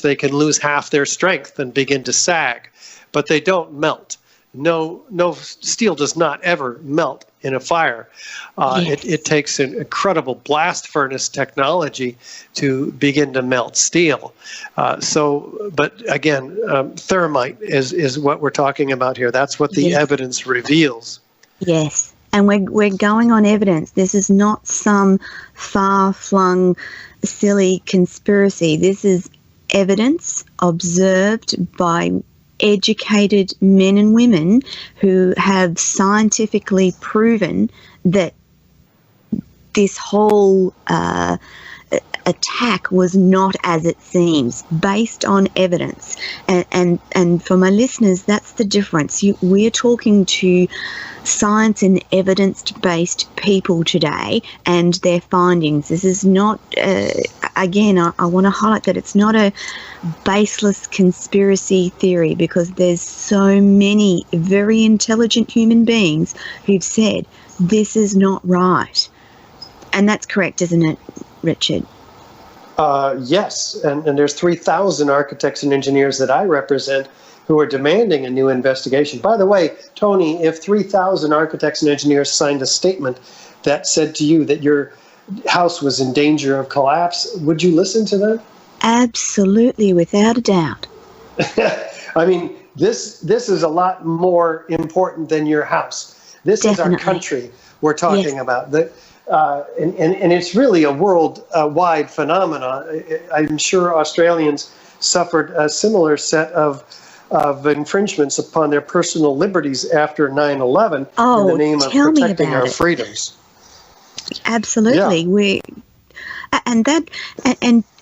S2: they can lose half their strength and begin to sag. But they don't melt. No steel does not ever melt in a fire. It takes an incredible blast furnace technology to begin to melt steel. But again, thermite is what we're talking about here. That's what the evidence reveals. Yes,
S1: and we're going on evidence. This is not some far-flung, silly conspiracy. This is evidence observed by educated men and women who have scientifically proven that this whole attack was not as it seems, based on evidence. And for my listeners, that's the difference. We're talking to science and evidence-based people today and their findings. This is not, again, I want to highlight that it's not a baseless conspiracy theory, because there's so many very intelligent human beings who've said this is not right. And that's correct, isn't it, Richard?
S2: Yes, and there's 3,000 architects and engineers that I represent who are demanding a new investigation. By the way, Toni, if 3,000 architects and engineers signed a statement that said to you that your house was in danger of collapse, would you listen to them?
S1: Absolutely, without a doubt.
S2: I mean, this is a lot more important than your house. This
S1: Definitely.
S2: is our country we're talking
S1: Yes.
S2: about. And it's really a worldwide phenomenon. I'm sure Australians suffered a similar set of infringements upon their personal liberties after 9/11 in the name of protecting our freedoms.
S1: Absolutely.
S2: Yeah.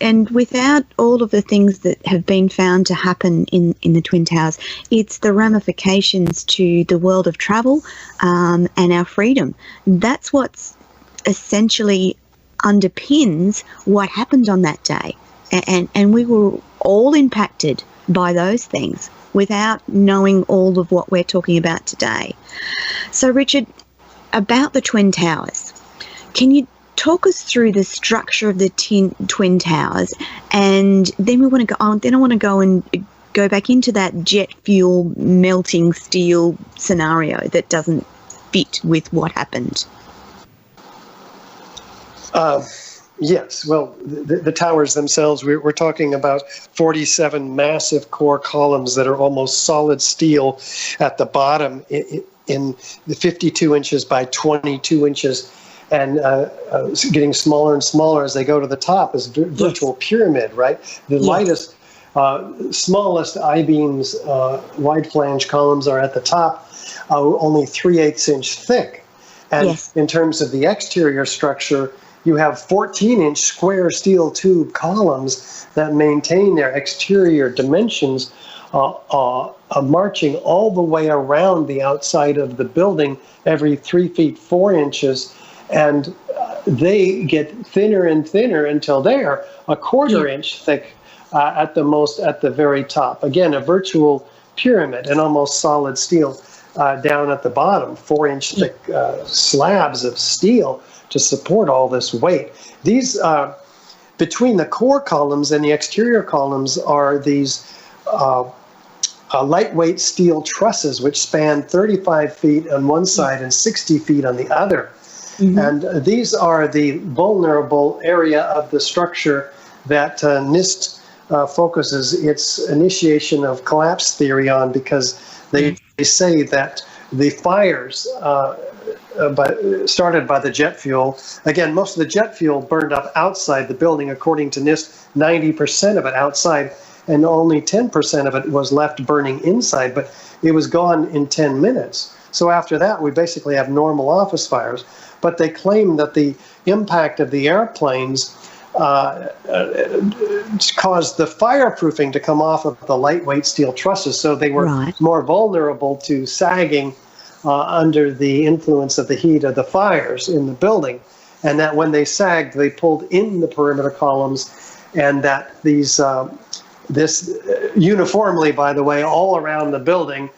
S1: And without all of the things that have been found to happen in the Twin Towers, it's the ramifications to the world of travel and our freedom. That's what's essentially underpins what happened on that day. And we were all impacted by those things without knowing all of what we're talking about today. So, Richard, about the Twin Towers, can you talk us through the structure of the Twin Towers? And then we want to go on. Then I want to go back into that jet fuel melting steel scenario that doesn't fit with what happened.
S2: Yes, well, the towers themselves, we're talking about 47 massive core columns that are almost solid steel at the bottom in the 52 inches by 22 inches, and getting smaller and smaller as they go to the top is virtual pyramid, right? The lightest, smallest I-beams, wide flange columns are at the top, only 3/8 inch thick. And in terms of the exterior structure, you have 14-inch square steel tube columns that maintain their exterior dimensions, marching all the way around the outside of the building every 3 feet 4 inches, and they get thinner and thinner until they're a quarter-inch thick at the very top. Again, a virtual pyramid and almost solid steel down at the bottom, 4-inch thick slabs of steel to support all this weight. These, between the core columns and the exterior columns, are these lightweight steel trusses which span 35 feet on one side and 60 feet on the other. Mm-hmm. And these are the vulnerable area of the structure that NIST focuses its initiation of collapse theory on, because they say that the fires started by the jet fuel. Again, most of the jet fuel burned up outside the building. According to NIST, 90% of it outside, and only 10% of it was left burning inside, but it was gone in 10 minutes. So after that, we basically have normal office fires. But they claim that the impact of the airplanes caused the fireproofing to come off of the lightweight steel trusses, so they were more vulnerable to sagging under the influence of the heat of the fires in the building, and that when they sagged, they pulled in the perimeter columns, and that these this uniformly, by the way, all around the building,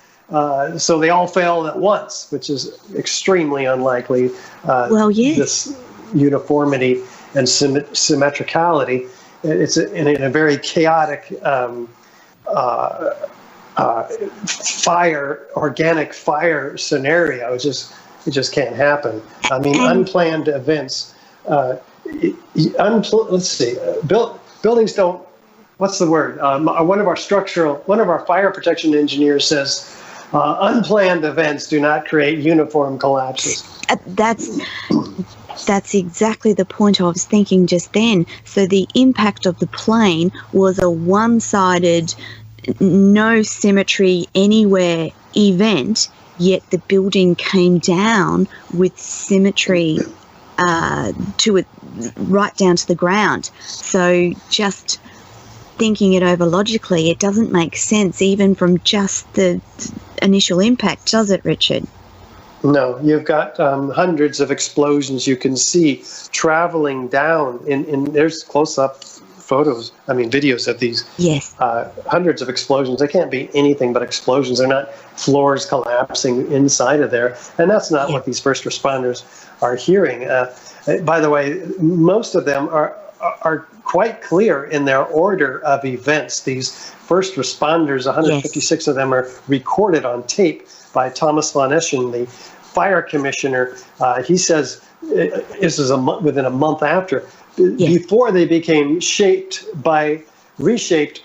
S2: so they all failed at once, which is extremely unlikely. This uniformity and symmetricality, it's in a very chaotic organic fire scenario. It just can't happen. I mean, unplanned events. Let's see. Buildings don't. What's the word? One of our fire protection engineers says, unplanned events do not create uniform collapses.
S1: That's exactly the point I was thinking just then. So the impact of the plane was a one-sided, no symmetry anywhere event, yet the building came down with symmetry to it right down to the ground. So just thinking it over logically, it doesn't make sense even from just the initial impact, does it, Richard?
S2: No, you've got hundreds of explosions you can see traveling down. There's close-up videos of these.
S1: Yes.
S2: Hundreds of explosions. They can't be anything but explosions. They're not floors collapsing inside of there. And that's not what these first responders are hearing. By the way, most of them are quite clear in their order of events. These first responders, 156 of them, are recorded on tape by Thomas von Eschen, the fire commissioner. He says this is within a month after, before they became reshaped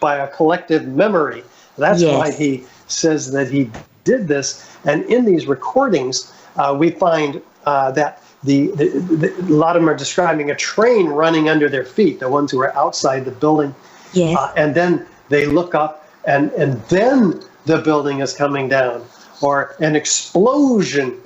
S2: by a collective memory. That's why he says that he did this. And in these recordings, we find that a lot of them are describing a train running under their feet, the ones who are outside the building.
S1: Yes.
S2: And then they look up, and then the building is coming down, or an explosion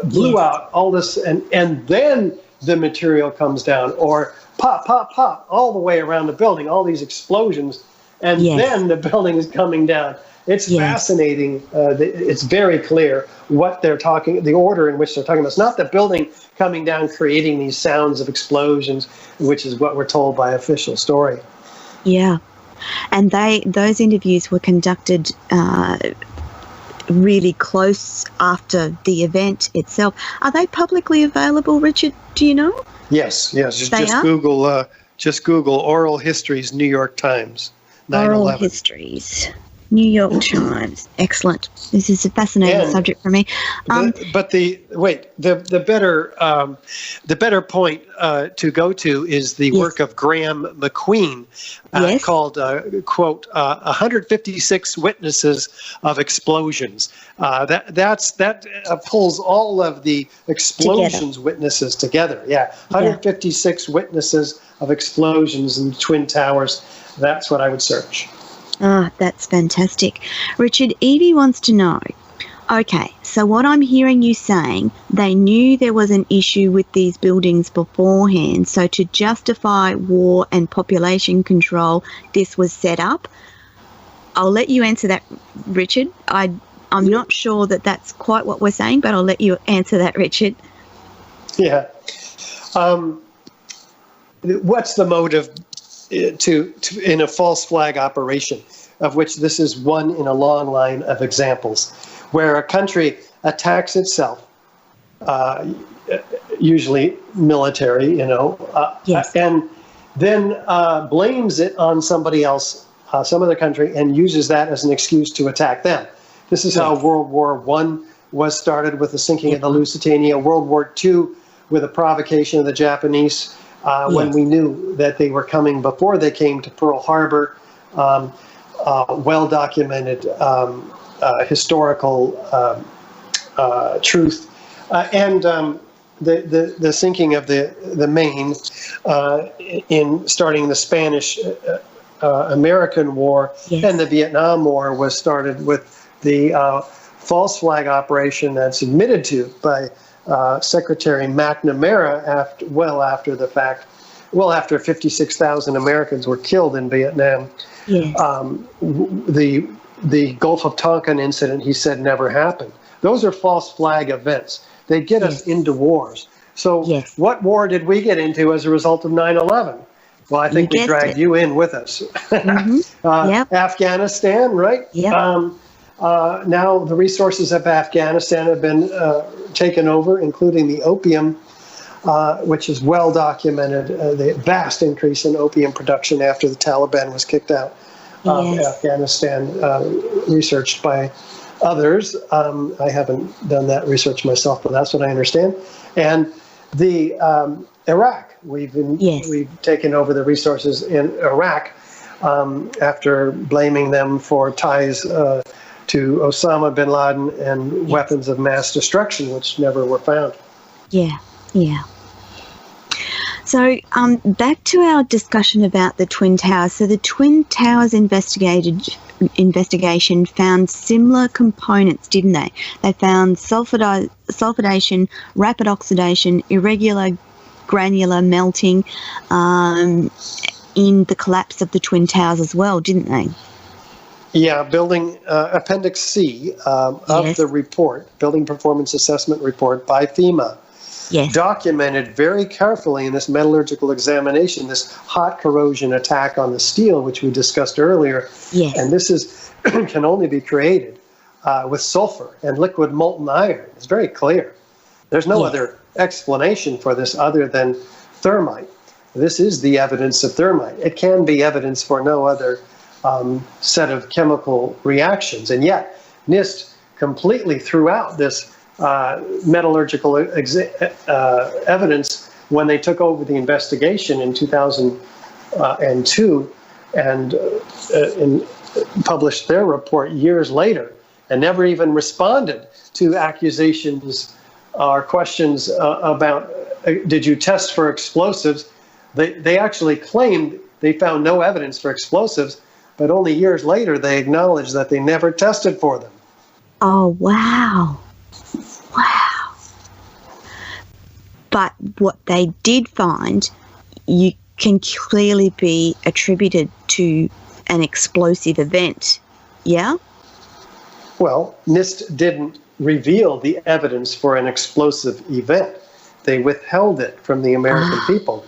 S2: blew out all this, and then the material comes down, or pop, pop, pop, all the way around the building, all these explosions, and then the building is coming down. It's fascinating. It's very clear what they're talking, the order in which they're talking about. It's not the building coming down creating these sounds of explosions, which is what we're told by official story.
S1: Yeah. And those interviews were conducted really close after the event itself. Are they publicly available, Richard? Do you know?
S2: Yes. Just Google Oral Histories, New York Times, 9/11.
S1: Oral Histories, New York Times. Excellent. This is a fascinating subject for me.
S2: The better point to go to is the work of Graham McQueen, called quote 156 Witnesses of Explosions. That pulls all of the explosions witnesses together. 156 witnesses of explosions in the Twin Towers. That's what I would search.
S1: Ah, that's fantastic. Richard, Evie wants to know, okay, so what I'm hearing you saying, they knew there was an issue with these buildings beforehand, so to justify war and population control, this was set up. I'll let you answer that, Richard. I'm not sure that that's quite what we're saying, but I'll let you answer that, Richard.
S2: Yeah. What's the motive to in a false flag operation, of which this is one in a long line of examples, where a country attacks itself, usually military, and then blames it on somebody else, some other country, and uses that as an excuse to attack them. This is how World War I was started, with the sinking of the Lusitania. World War II with a provocation of the Japanese, when we knew that they were coming before they came to Pearl Harbor. Well-documented historical truth. And the sinking of the Maine in starting the Spanish American War, and the Vietnam War was started with the false flag operation that's admitted to by Secretary McNamara after the fact, after 56,000 Americans were killed in Vietnam. The Gulf of Tonkin incident, he said, never happened. Those are false flag events. They get us into wars. So what war did we get into as a result of 9/11? Well, I think we dragged you in with us. Afghanistan, right? Now the resources of Afghanistan have been taken over, including the opium, which is well documented, the vast increase in opium production after the Taliban was kicked out of Afghanistan, researched by others. I haven't done that research myself, but that's what I understand. And the Iraq, we've taken over the resources in Iraq after blaming them for ties to Osama bin Laden and weapons of mass destruction, which never were found. So back to our discussion about the Twin Towers. So the Twin Towers investigation found similar components, didn't they? They found sulfidation, rapid oxidation, irregular granular melting in the collapse of the Twin Towers as well, didn't they? Yeah, building Appendix C of the report, Building Performance Assessment Report by FEMA, documented very carefully in this metallurgical examination this hot corrosion attack on the steel, which we discussed earlier. And this is can only be created with sulfur and liquid molten iron. It's very clear. There's no other explanation for this other than thermite. This is the evidence of thermite. It can be evidence for no other set of chemical reactions. And yet, NIST completely threw out this metallurgical evidence when they took over the investigation in 2002 and published their report years later, and never even responded to accusations or questions about did you test for explosives. They actually claimed they found no evidence for explosives, but only years later they acknowledged that they never tested for them.
S1: Oh, wow. Wow. But what they did find, you can clearly be attributed to an explosive event, yeah?
S2: Well, NIST didn't reveal the evidence for an explosive event. They withheld it from the American people,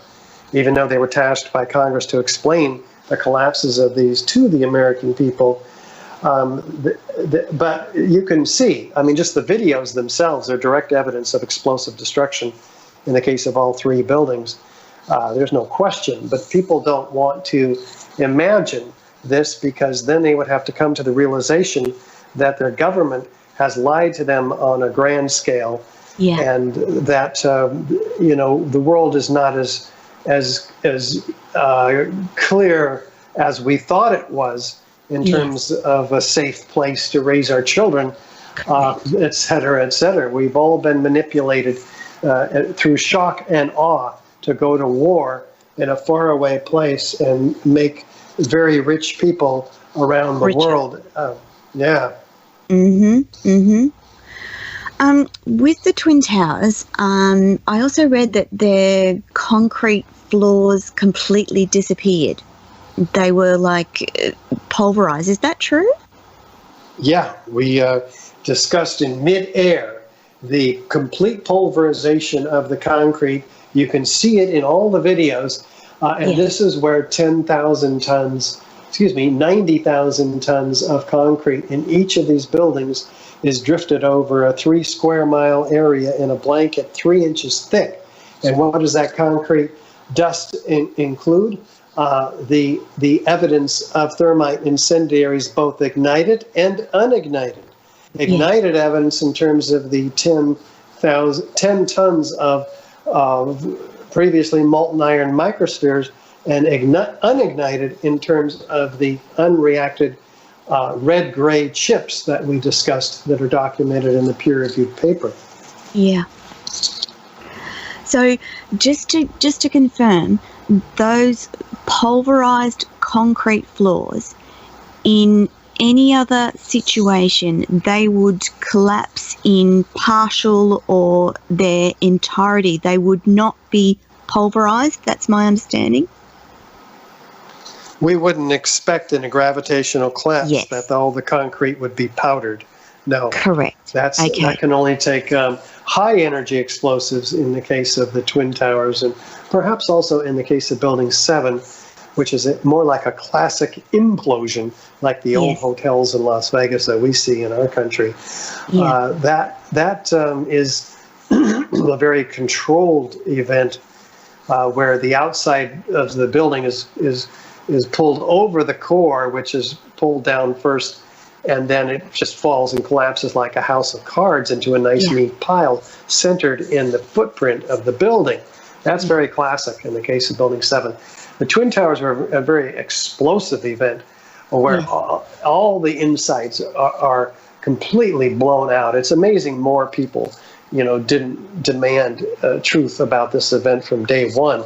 S2: even though they were tasked by Congress to explain the collapses of these to the American people. But you can see, I mean, just the videos themselves are direct evidence of explosive destruction in the case of all three buildings. There's no question, but people don't want to imagine this because then they would have to come to the realization that their government has lied to them on a grand scale, and that the world is not as clear as we thought it was in terms of a safe place to raise our children, et cetera, et cetera. We've all been manipulated through shock and awe to go to war in a faraway place and make very rich people around the world.
S1: With the Twin Towers, I also read that their concrete floors completely disappeared. They were like pulverized. Is that true?
S2: Yeah, we discussed in mid-air the complete pulverization of the concrete. You can see it in all the videos. And this is where 90,000 tons of concrete in each of these buildings is drifted over a 3 square mile area in a blanket 3 inches thick. And what does that concrete dust include? The evidence of thermite incendiaries, both ignited and unignited. Ignited evidence in terms of the 10 tons of previously molten iron microspheres, and unignited in terms of the unreacted red-gray chips that we discussed that are documented in the peer-reviewed paper.
S1: Yeah. So just to confirm, those pulverized concrete floors, in any other situation, they would collapse in partial or their entirety. They would not be pulverized. That's my understanding.
S2: We wouldn't expect in a gravitational collapse that all the concrete would be powdered. No.
S1: Correct.
S2: That can only take high energy explosives in the case of the Twin Towers, and perhaps also in the case of Building 7, which is more like a classic implosion, like the old hotels in Las Vegas that we see in our country. That is a very controlled event where the outside of the building is pulled over the core, which is pulled down first, and then it just falls and collapses like a house of cards into a nice neat pile centered in the footprint of the building. That's very classic in the case of Building 7. The Twin Towers were a very explosive event where all the insides are completely blown out. It's amazing more people, didn't demand truth about this event from day one.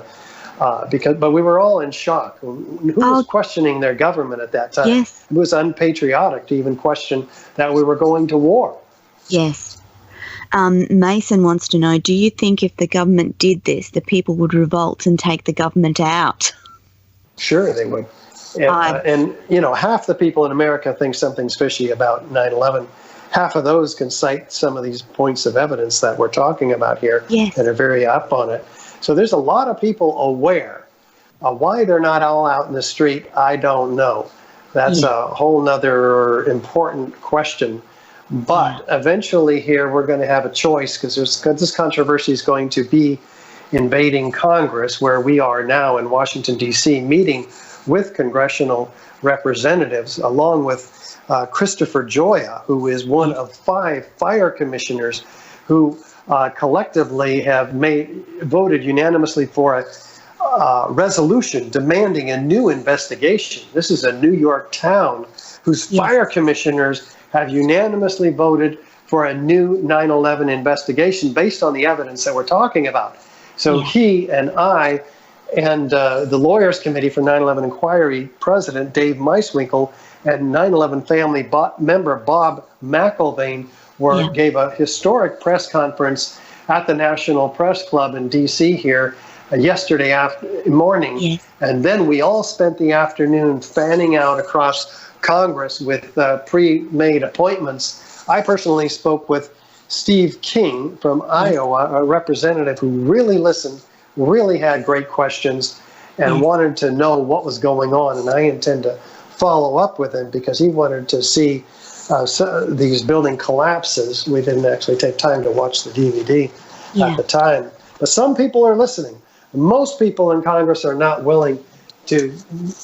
S2: But we were all in shock. Who was questioning their government at that time? It was unpatriotic to even question that we were going to war.
S1: Yes. Mason wants to know, do you think if the government did this, the people would revolt and take the government out?
S2: Sure, they would. And you know, half the people in America think something's fishy about 9/11. Half of those can cite some of these points of evidence that we're talking about here,
S1: Yes.
S2: and are very up on it. So there's a lot of people aware. Why they're not all out in the street, I don't know. That's a whole nother important question. But eventually here we're going to have a choice, because this controversy is going to be invading Congress, where we are now in Washington, D.C., meeting with congressional representatives, along with Christopher Joya, who is one of 5 fire commissioners who collectively have voted unanimously for a resolution demanding a new investigation. This is a New York town whose fire commissioners have unanimously voted for a new 9/11 investigation based on the evidence that we're talking about. So he and I and the Lawyers Committee for 9/11 Inquiry President Dave Meiswinkle and 9/11 family member Bob McIlvaine gave a historic press conference at the National Press Club in D.C. here yesterday morning. And then we all spent the afternoon fanning out across Congress with pre-made appointments. I personally spoke with Steve King from Iowa, a representative who really listened, really had great questions, and wanted to know what was going on. And I intend to follow up with him, because he wanted to see these building collapses. We didn't actually take time to watch the DVD at the time. But some people are listening. Most people in Congress are not willing to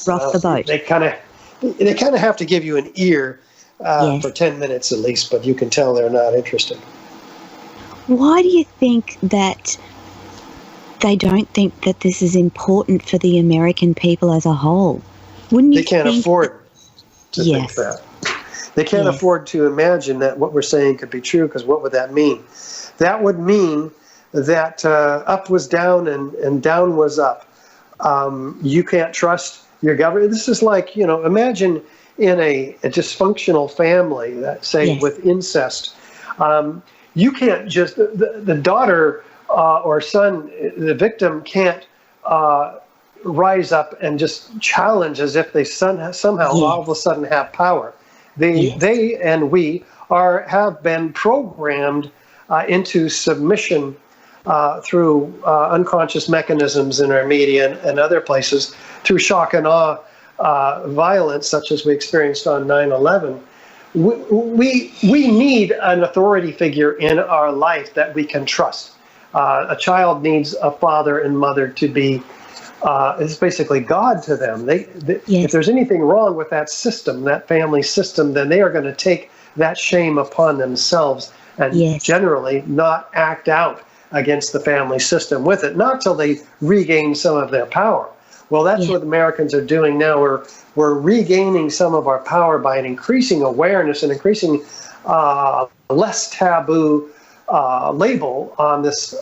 S1: rock the boat.
S2: They kind of have to give you an ear for 10 minutes at least, but you can tell they're not interested.
S1: Why do you think that they don't think that this is important for the American people as a whole? Wouldn't you
S2: They can't afford to think that. They can't afford to imagine that what we're saying could be true, because what would that mean? That would mean that up was down and down was up. You can't trust your government. This is like, you know, imagine in a dysfunctional family, that say with incest. You can't just, the daughter or son, the victim can't rise up and just challenge as if they somehow all of a sudden have power. They and we have been programmed into submission through unconscious mechanisms in our media and other places, through shock and awe violence such as we experienced on 9/11. We need an authority figure in our life that we can trust. A child needs a father and mother to be, it's basically God to them. If there's anything wrong with that system, that family system, then they are going to take that shame upon themselves and generally not act out against the family system with it, not till they regain some of their power. Well, that's what Americans are doing now. We're regaining some of our power by an increasing awareness and increasing less taboo label on this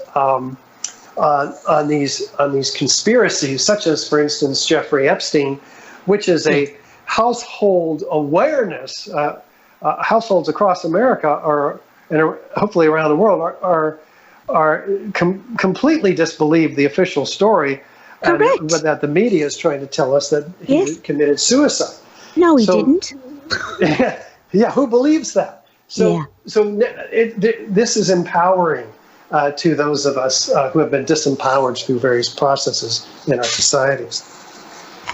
S2: on these conspiracies, such as, for instance, Jeffrey Epstein, which is a household awareness. Households across America and hopefully around the world are completely disbelieve the official story. But that the media is trying to tell us that he committed suicide.
S1: No, he didn't.
S2: Who believes that? So this is empowering to those of us who have been disempowered through various processes in our societies.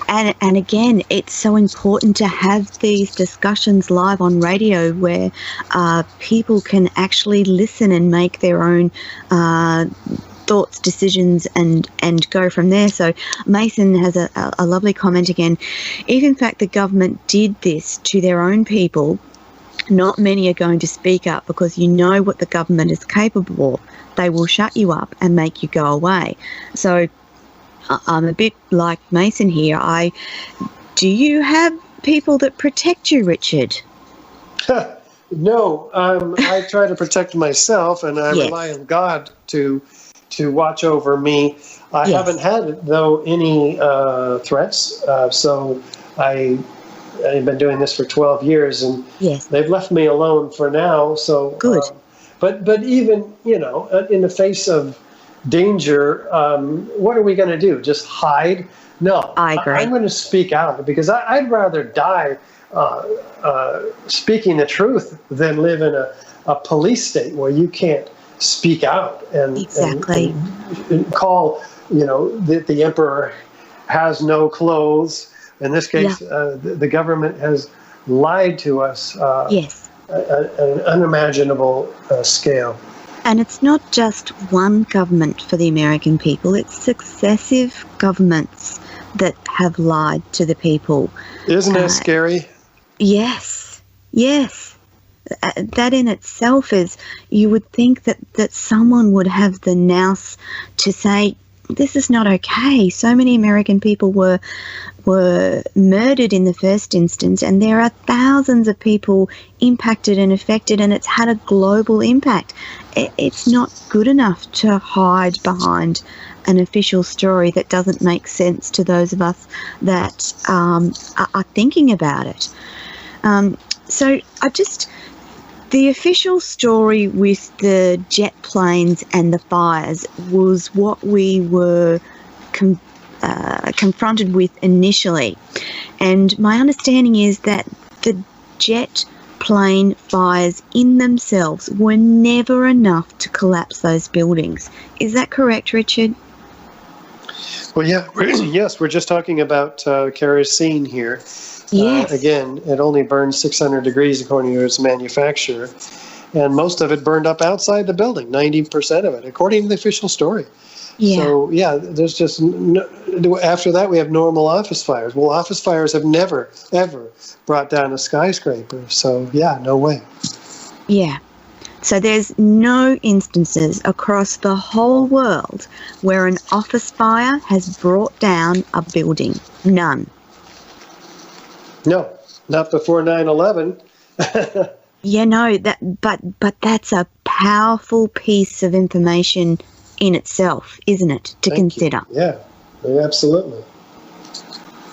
S1: And again, it's so important to have these discussions live on radio where people can actually listen and make their own thoughts, decisions, and go from there. So Mason has a lovely comment again. If in fact the government did this to their own people, not many are going to speak up, because you know what the government is capable of. They will shut you up and make you go away. So I'm a bit like Mason here. Do you have people that protect you, Richard?
S2: No, I try to protect myself, and I rely on God to watch over me. I haven't had, though, any threats. So I've been doing this for 12 years, and they've left me alone for now. So
S1: good.
S2: But even, in the face of danger, what are we going to do? Just hide? No,
S1: I agree.
S2: I'm going to speak out because I'd rather die speaking the truth than live in a police state where you can't speak out and call, the emperor has no clothes. In this case, the government has lied to us
S1: Yes.
S2: at an unimaginable scale.
S1: And it's not just one government for the American people, it's successive governments that have lied to the people.
S2: Isn't that scary?
S1: Yes, yes. That in itself is, you would think that someone would have the nous to say, this is not okay. So many American people were murdered in the first instance, and there are thousands of people impacted and affected, and it's had a global impact. It's not good enough to hide behind an official story that doesn't make sense to those of us that are thinking about it. So the official story with the jet planes and the fires was what we were confronted with initially. And my understanding is that the jet plane fires in themselves were never enough to collapse those buildings. Is that correct, Richard?
S2: Well, yeah. Yes, we're just talking about kerosene here.
S1: Yes.
S2: Again, it only burns 600 degrees according to its manufacturer, and most of it burned up outside the building, 90% of it, according to the official story.
S1: Yeah.
S2: So, yeah, there's just after that we have normal office fires. Well, office fires have never, ever brought down a skyscraper. So, yeah, no way. Yeah.
S1: So there's no instances across the whole world where an office fire has brought down a building. None.
S2: No, not before 9/11.
S1: Yeah, no, but that's a powerful piece of information in itself, isn't it, to consider?
S2: Yeah, absolutely.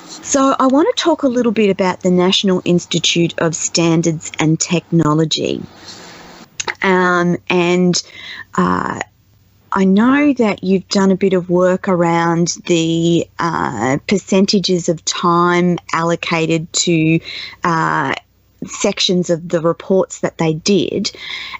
S1: So I want to talk a little bit about the National Institute of Standards and Technology. I know that you've done a bit of work around the percentages of time allocated to sections of the reports that they did,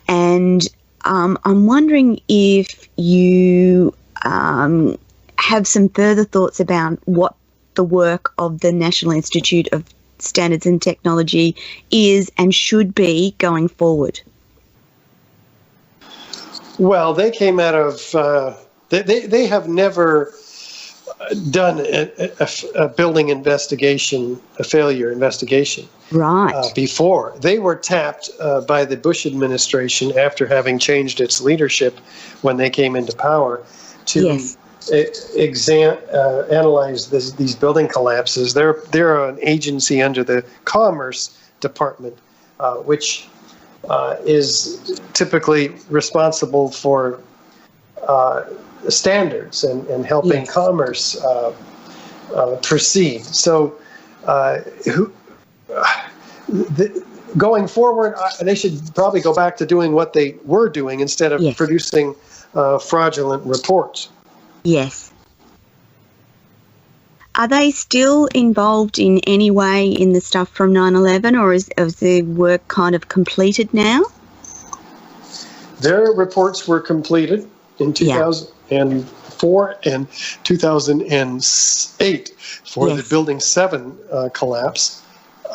S1: and I'm wondering if you have some further thoughts about what the work of the National Institute of Standards and Technology is and should be going forward.
S2: Well, they came out of, they have never done a building investigation, a failure investigation.
S1: Right.
S2: Before. They were tapped by the Bush administration after having changed its leadership when they came into power to analyze these building collapses. They're an agency under the Commerce Department, which is typically responsible for standards and helping commerce proceed. So going forward, they should probably go back to doing what they were doing instead of producing fraudulent reports.
S1: Yes. Are they still involved in any way in the stuff from 9/11, or is the work kind of completed now?
S2: Their reports were completed in 2004 and 2008 for the Building 7 collapse.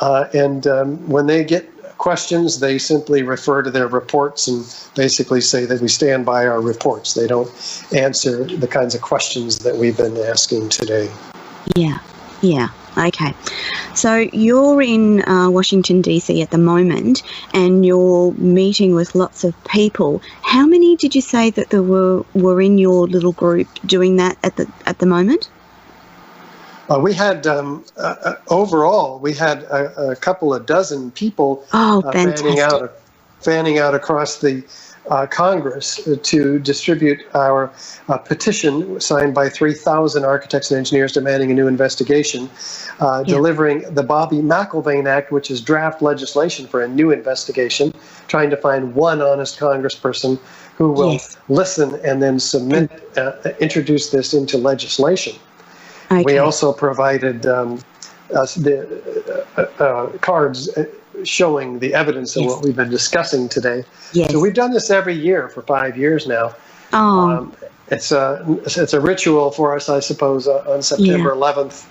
S2: And when they get questions, they simply refer to their reports and basically say that we stand by our reports. They don't answer the kinds of questions that we've been asking today. Yeah. Okay. So you're in Washington, D.C. at the moment, and you're meeting with lots of people. How many did you say that there were in your little group doing that at the moment? We had, overall, we had a couple of dozen people fanning out across the Congress to distribute our petition signed by 3,000 architects and engineers demanding a new investigation, delivering the Bobby McIlvaine Act, which is draft legislation for a new investigation, trying to find one honest congressperson who will listen and then submit, introduce this into legislation.
S1: Okay.
S2: We also provided us the cards showing the evidence of
S1: Yes.
S2: what we've been discussing today.
S1: Yes.
S2: So we've done this every year for 5 years now.
S1: Oh.
S2: It's a ritual for us, I suppose, on September 11th.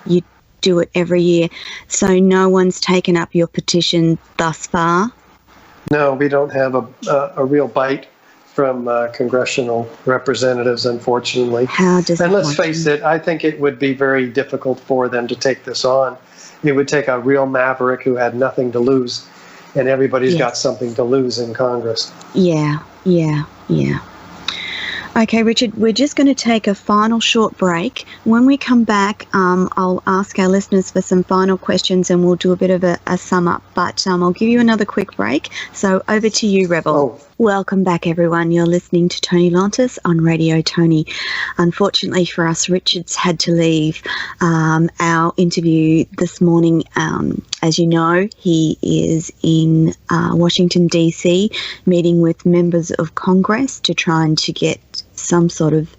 S1: You do it every year. So no one's taken up your petition thus far?
S2: No, we don't have a real bite from congressional representatives, unfortunately.
S1: How disappointing.
S2: And let's face it, I think it would be very difficult for them to take this on. It would take a real maverick who had nothing to lose, and everybody's got something to lose in Congress.
S1: Yeah. Okay, Richard, we're just going to take a final short break. When we come back, I'll ask our listeners for some final questions and we'll do a bit of a sum up, but I'll give you another quick break. So over to you, Rebel.
S2: Oh.
S1: Welcome back, everyone. You're listening to Toni Lontis on Radio Toni. Unfortunately for us, Richard's had to leave our interview this morning. As you know, he is in Washington, D.C., meeting with members of Congress to try and to get some sort of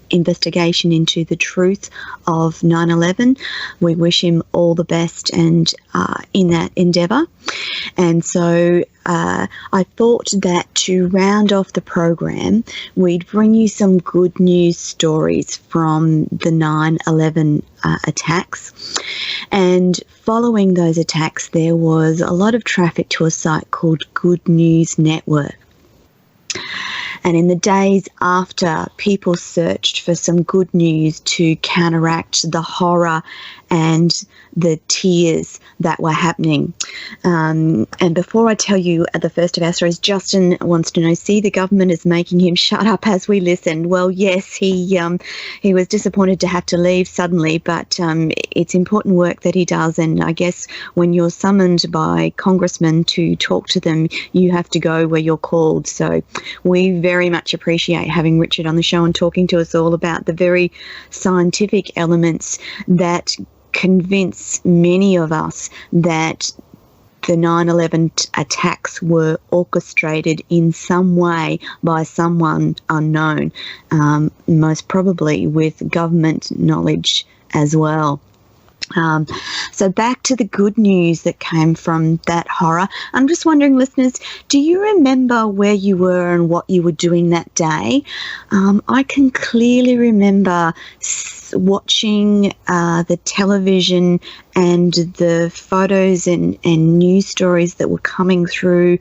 S1: investigation into the truth of 9/11. We wish him all the best and in that endeavour. And so I thought that to round off the program, we'd bring you some good news stories from the 9/11 attacks. And following those attacks, there was a lot of traffic to a site called Good News Network. And in the days after, people searched for some good news to counteract the horror and the tears that were happening. And before I tell you the first of our stories, Justin wants to know, see, the government is making him shut up as we listen. Well, yes, he was disappointed to have to leave suddenly, but it's important work that he does. And I guess when you're summoned by congressmen to talk to them, you have to go where you're called. So we very much appreciate having Richard on the show and talking to us all about the very scientific elements that convince many of us that the 9/11 attacks were orchestrated in some way by someone unknown, most probably with government knowledge as well. So back to the good news that came from that horror. I'm just wondering, listeners, do you remember where you were and what you were doing that day? I can clearly remember watching the television and the photos and news stories that were coming through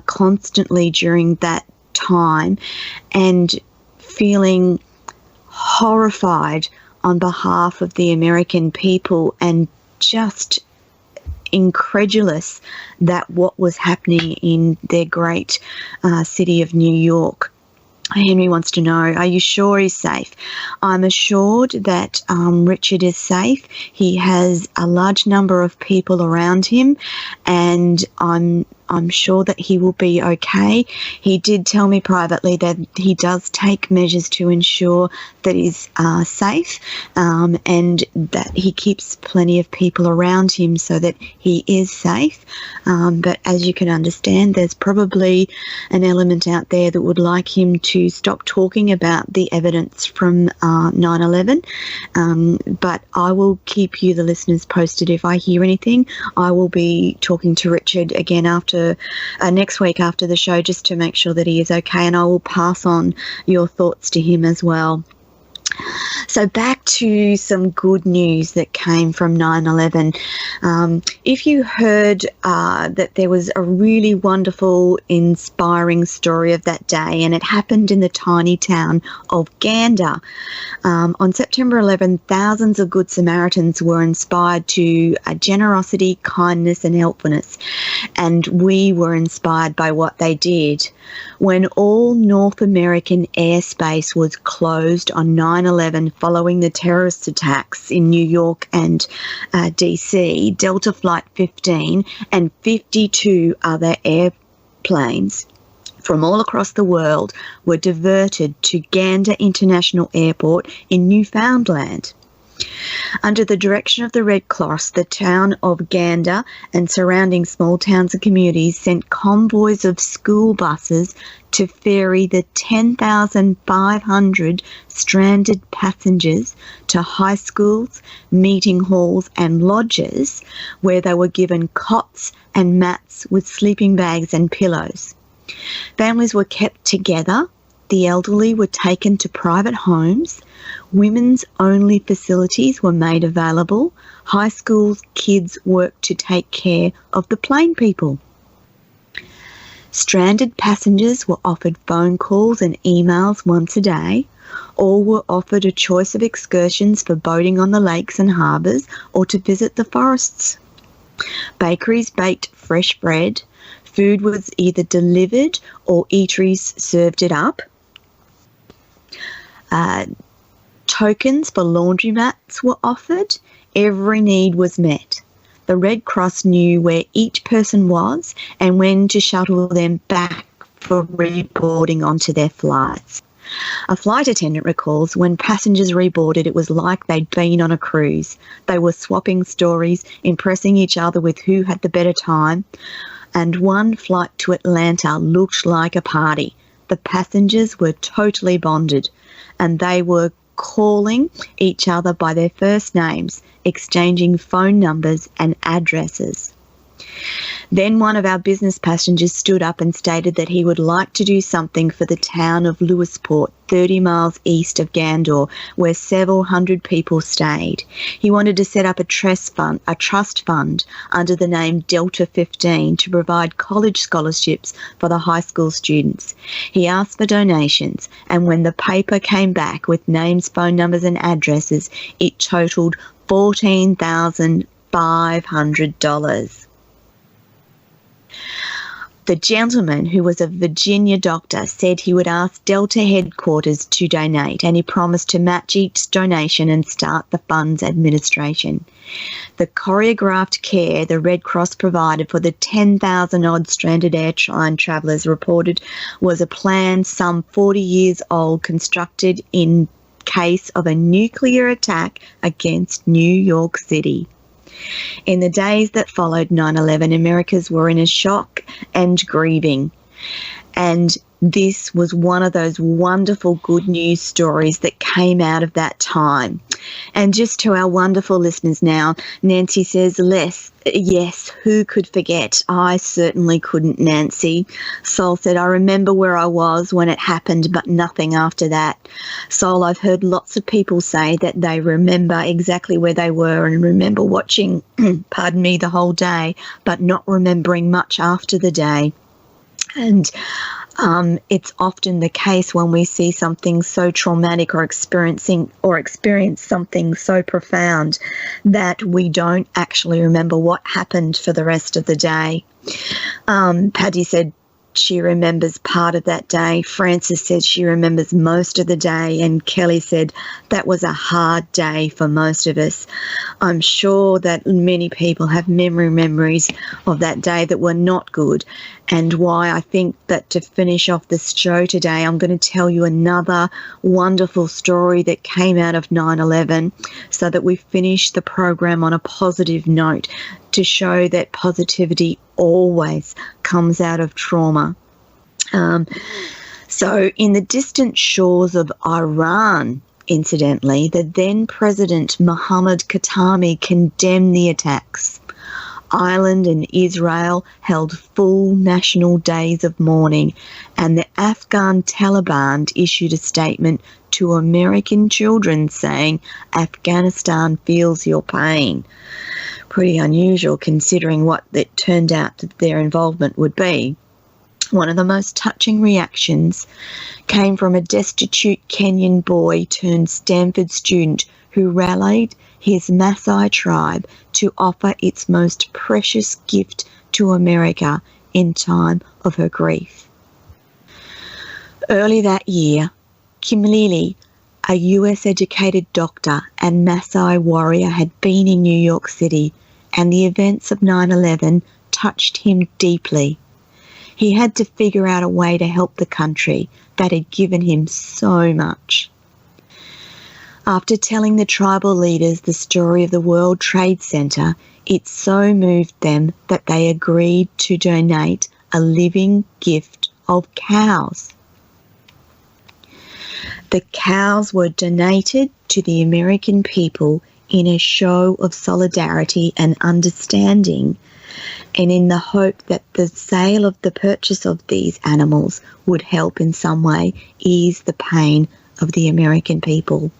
S1: constantly during that time and feeling horrified on behalf of the American people and just incredulous that what was happening in their great city of New York. Henry wants to know, are you sure he's safe? I'm assured that Richard is safe. He has a large number of people around him, and I'm sure that he will be okay. He did tell me privately that he does take measures to ensure that he's safe, and that he keeps plenty of people around him so that he is safe. But as you can understand, there's probably an element out there that would like him to stop talking about the evidence from 9/11. But I will keep you, the listeners, posted if I hear anything. I will be talking to Richard again after next week after the show, just to make sure that he is okay, and I will pass on your thoughts to him as well. So back to some good news that came from 9/11. If you heard that there was a really wonderful, inspiring story of that day, and it happened in the tiny town of Gander. On September 11, thousands of Good Samaritans were inspired to generosity, kindness and helpfulness, and we were inspired by what they did. When all North American airspace was closed on 9/11 following the terrorist attacks in New York and DC, Delta Flight 15 and 52 other airplanes from all across the world were diverted to Gander International Airport in Newfoundland. Under the direction of the Red Cross, the town of Gander and surrounding small towns and communities sent convoys of school buses to ferry the 10,500 stranded passengers to high schools, meeting halls and lodges where they were given cots and mats with sleeping bags and pillows. Families were kept together. The elderly were taken to private homes. Women's only facilities were made available. High school kids worked to take care of the plain people. Stranded passengers were offered phone calls and emails once a day. All were offered a choice of excursions for boating on the lakes and harbours or to visit the forests. Bakeries baked fresh bread. Food was either delivered or eateries served it up. Tokens for laundromats were offered. Every need was met. The Red Cross knew where each person was and when to shuttle them back for reboarding onto their flights. A flight attendant recalls when passengers reboarded, it was like they'd been on a cruise. They were swapping stories, impressing each other with who had the better time, and one flight to Atlanta looked like a party. The passengers were totally bonded, and they were calling each other by their first names, exchanging phone numbers and addresses. Then one of our business passengers stood up and stated that he would like to do something for the town of Lewisport, 30 miles east of Gander, where several hundred people stayed. He wanted to set up a trust fund under the name Delta 15 to provide college scholarships for the high school students. He asked for donations, and when the paper came back with names, phone numbers and addresses, it totaled $14,500. The gentleman, who was a Virginia doctor, said he would ask Delta headquarters to donate, and he promised to match each donation and start the fund's administration. The choreographed care the Red Cross provided for the 10,000-odd stranded airline travellers reported was a plan some 40 years old, constructed in case of a nuclear attack against New York City. In the days that followed 9/11, Americans were in a shock and grieving. And this was one of those wonderful good news stories that came out of that time. And just to our wonderful listeners now, Nancy says, yes, who could forget? I certainly couldn't, Nancy. Sol said, I remember where I was when it happened, but nothing after that. Sol, I've heard lots of people say that they remember exactly where they were and remember watching, pardon me, the whole day, but not remembering much after the day. And it's often the case when we see something so traumatic or experience something so profound that we don't actually remember what happened for the rest of the day. Paddy said she remembers part of that day. Frances said she remembers most of the day. And Kelly said that was a hard day for most of us. I'm sure that many people have memories of that day that were not good. And why I think that to finish off this show today, I'm going to tell you another wonderful story that came out of 9/11 so that we finish the program on a positive note, to show that positivity always comes out of trauma. So in the distant shores of Iran, incidentally, the then President Mohammad Khatami condemned the attacks. Ireland and Israel held full national days of mourning, and the Afghan Taliban issued a statement to American children saying, Afghanistan feels your pain. Pretty unusual considering what it turned out that their involvement would be. One of the most touching reactions came from a destitute Kenyan boy turned Stanford student who rallied his Maasai tribe to offer its most precious gift to America in time of her grief. Early that year, Kimlili, a US-educated doctor and Maasai warrior, had been in New York City, and the events of 9/11 touched him deeply. He had to figure out a way to help the country that had given him so much. After telling the tribal leaders the story of the World Trade Center, it so moved them that they agreed to donate a living gift of cows. The cows were donated to the American people in a show of solidarity and understanding, and in the hope that the sale of the purchase of these animals would help in some way ease the pain of the American people.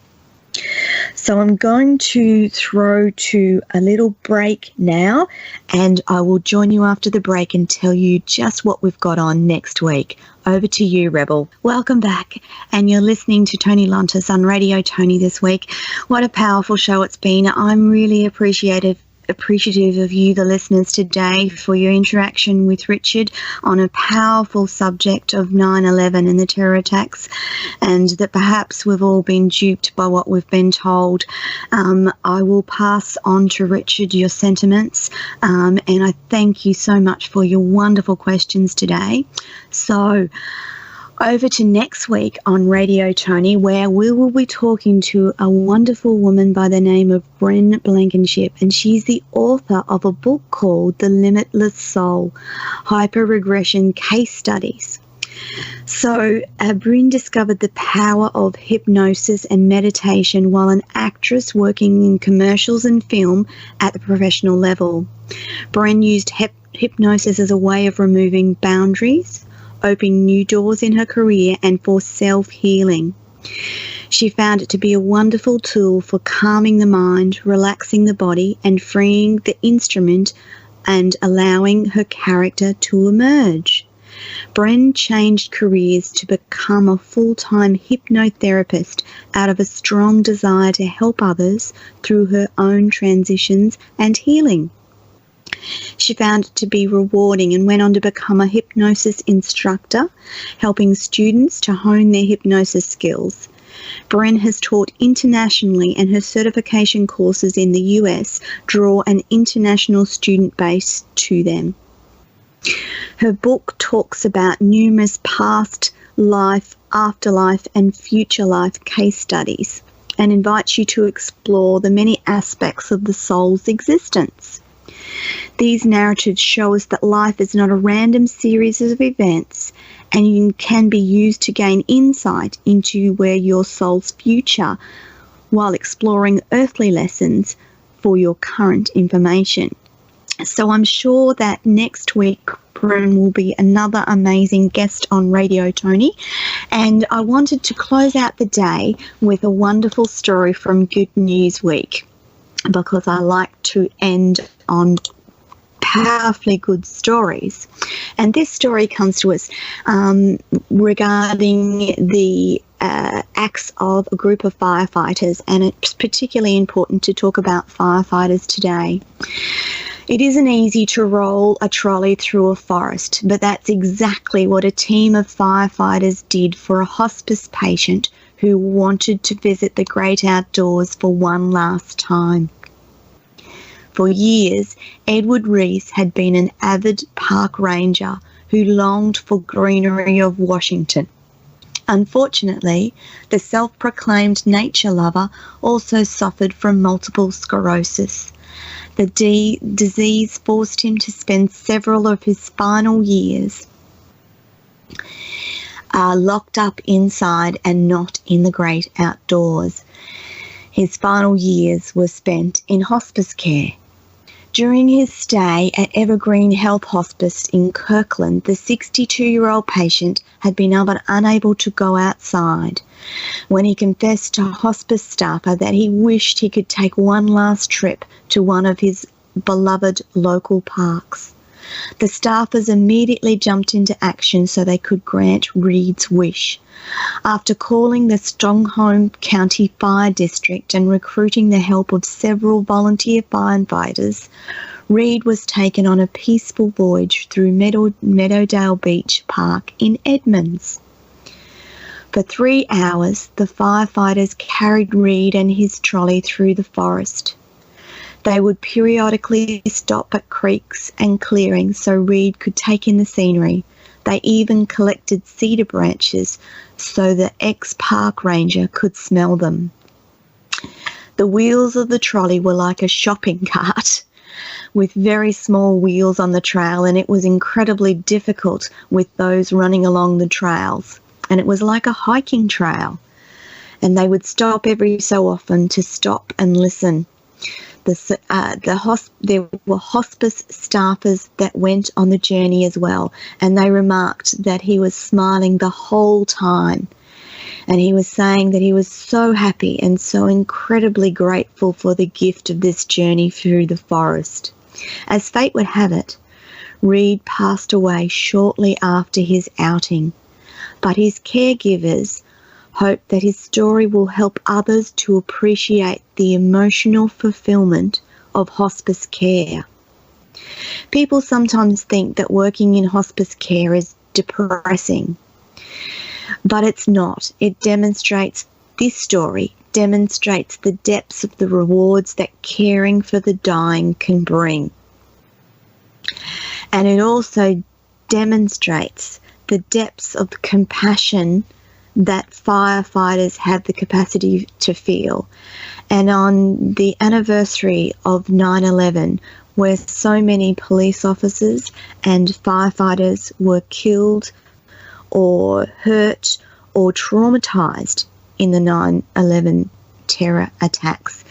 S1: So I'm going to throw to a little break now, and I will join you after the break and tell you just what we've got on next week. Over to you, Rebel. Welcome back, and you're listening to Toni Lontis on Radio Toni this week. What a powerful show it's been. I'm really appreciative of you, the listeners, today for your interaction with Richard on a powerful subject of 9/11 and the terror attacks, and that perhaps we've all been duped by what we've been told. I will pass on to Richard your sentiments, and I thank you so much for your wonderful questions today. So over to next week on Radio Toni, where we will be talking to a wonderful woman by the name of Bren Blankenship, and she's the author of a book called The Limitless Soul, Hyper-Regression Case Studies. So Bren discovered the power of hypnosis and meditation while an actress working in commercials and film at the professional level. Bren used hypnosis as a way of removing boundaries, opening new doors in her career, and for self-healing. She found it to be a wonderful tool for calming the mind, relaxing the body, and freeing the instrument and allowing her character to emerge. Bren changed careers to become a full-time hypnotherapist out of a strong desire to help others through her own transitions and healing. She found it to be rewarding and went on to become a hypnosis instructor, helping students to hone their hypnosis skills. Bren has taught internationally, and her certification courses in the US draw an international student base to them. Her book talks about numerous past life, afterlife, and future life case studies, and invites you to explore the many aspects of the soul's existence. These narratives show us that life is not a random series of events, and can be used to gain insight into where your soul's future, while exploring earthly lessons for your current information. So I'm sure that next week Bren will be another amazing guest on Radio Toni, and I wanted to close out the day with a wonderful story from Good News Week, because I like to end on powerfully good stories. And this story comes to us regarding the acts of a group of firefighters, and it's particularly important to talk about firefighters today. It isn't easy to roll a trolley through a forest, but that's exactly what a team of firefighters did for a hospice patient who wanted to visit the great outdoors for one last time. For years, Edward Reese had been an avid park ranger who longed for greenery of Washington. Unfortunately, the self-proclaimed nature lover also suffered from multiple sclerosis. The disease forced him to spend several of his final years locked up inside and not in the great outdoors. His final years were spent in hospice care. During his stay at Evergreen Health Hospice in Kirkland, the 62-year-old patient had been unable to go outside when he confessed to hospice staffer that he wished he could take one last trip to one of his beloved local parks. The staffers immediately jumped into action so they could grant Reed's wish. After calling the Strongholm County Fire District and recruiting the help of several volunteer firefighters, Reed was taken on a peaceful voyage through Meadowdale Beach Park in Edmonds. For 3 hours, the firefighters carried Reed and his trolley through the forest. They would periodically stop at creeks and clearings so Reed could take in the scenery. They even collected cedar branches so the ex-park ranger could smell them. The wheels of the trolley were like a shopping cart with very small wheels on the trail, and it was incredibly difficult with those running along the trails. And it was like a hiking trail. And they would stop every so often to stop and listen. There were hospice staffers that went on the journey as well, and they remarked that he was smiling the whole time. And he was saying that he was so happy and so incredibly grateful for the gift of this journey through the forest. As fate would have it, Reed passed away shortly after his outing, but his caregivers hope that his story will help others to appreciate the emotional fulfillment of hospice care. People sometimes think that working in hospice care is depressing, but it's not. This story demonstrates the depths of the rewards that caring for the dying can bring. And it also demonstrates the depths of compassion that firefighters have the capacity to feel. And on the anniversary of 9/11, where so many police officers and firefighters were killed or hurt or traumatized in the 9/11 terror attacks,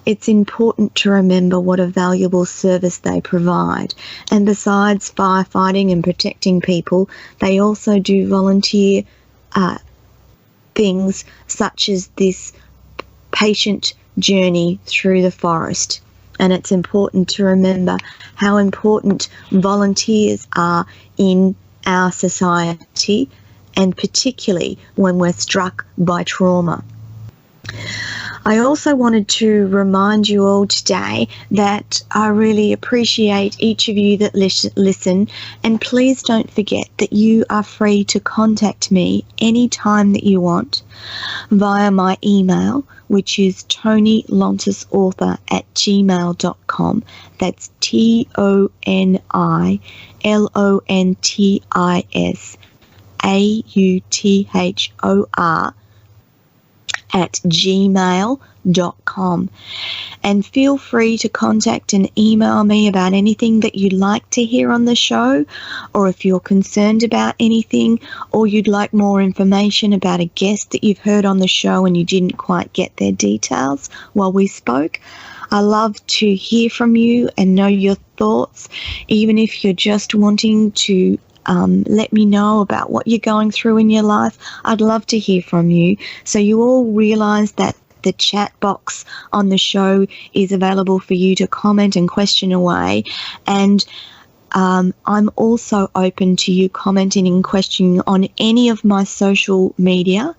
S1: it's important to remember what a valuable service they provide. And besides firefighting and protecting people, they also do volunteer things such as this patient journey through the forest. And it's important to remember how important volunteers are in our society, and particularly when we're struck by trauma. I also wanted to remind you all today that I really appreciate each of you that listen, and please don't forget that you are free to contact me anytime that you want via my email, which is tonilontisauthor@gmail.com. That's TONILONTISAUthor@gmail.com. And feel free to contact and email me about anything that you'd like to hear on the show, or if you're concerned about anything, or you'd like more information about a guest that you've heard on the show and you didn't quite get their details while we spoke. I love to hear from you and know your thoughts, even if you're just wanting to let me know about what you're going through in your life. I'd love to hear from you. So you all realise that the chat box on the show is available for you to comment and question away. And I'm also open to you commenting and questioning on any of my social media.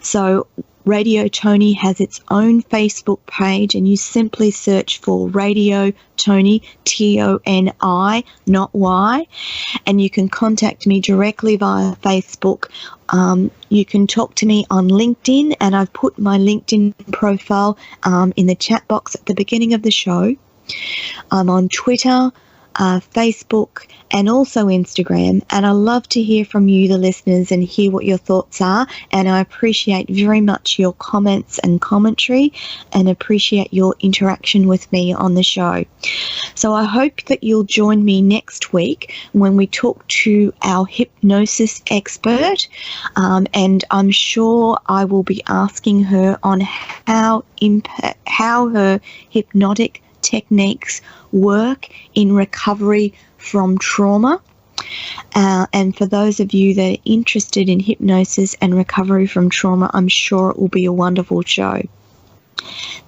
S1: So Radio Toni has its own Facebook page, and you simply search for Radio Toni, Toni, not Y, and you can contact me directly via Facebook. You can talk to me on LinkedIn, and I've put my LinkedIn profile in the chat box at the beginning of the show. I'm on Twitter, Facebook, and also Instagram, and I love to hear from you, the listeners, and hear what your thoughts are. And I appreciate very much your comments and commentary, and appreciate your interaction with me on the show. So I hope that you'll join me next week when we talk to our hypnosis expert, and I'm sure I will be asking her on how her hypnotic techniques work in recovery from trauma. And for those of you that are interested in hypnosis and recovery from trauma, I'm sure it will be a wonderful show.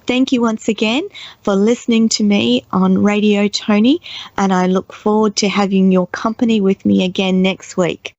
S1: Thank you once again for listening to me on Radio Toni, and I look forward to having your company with me again next week.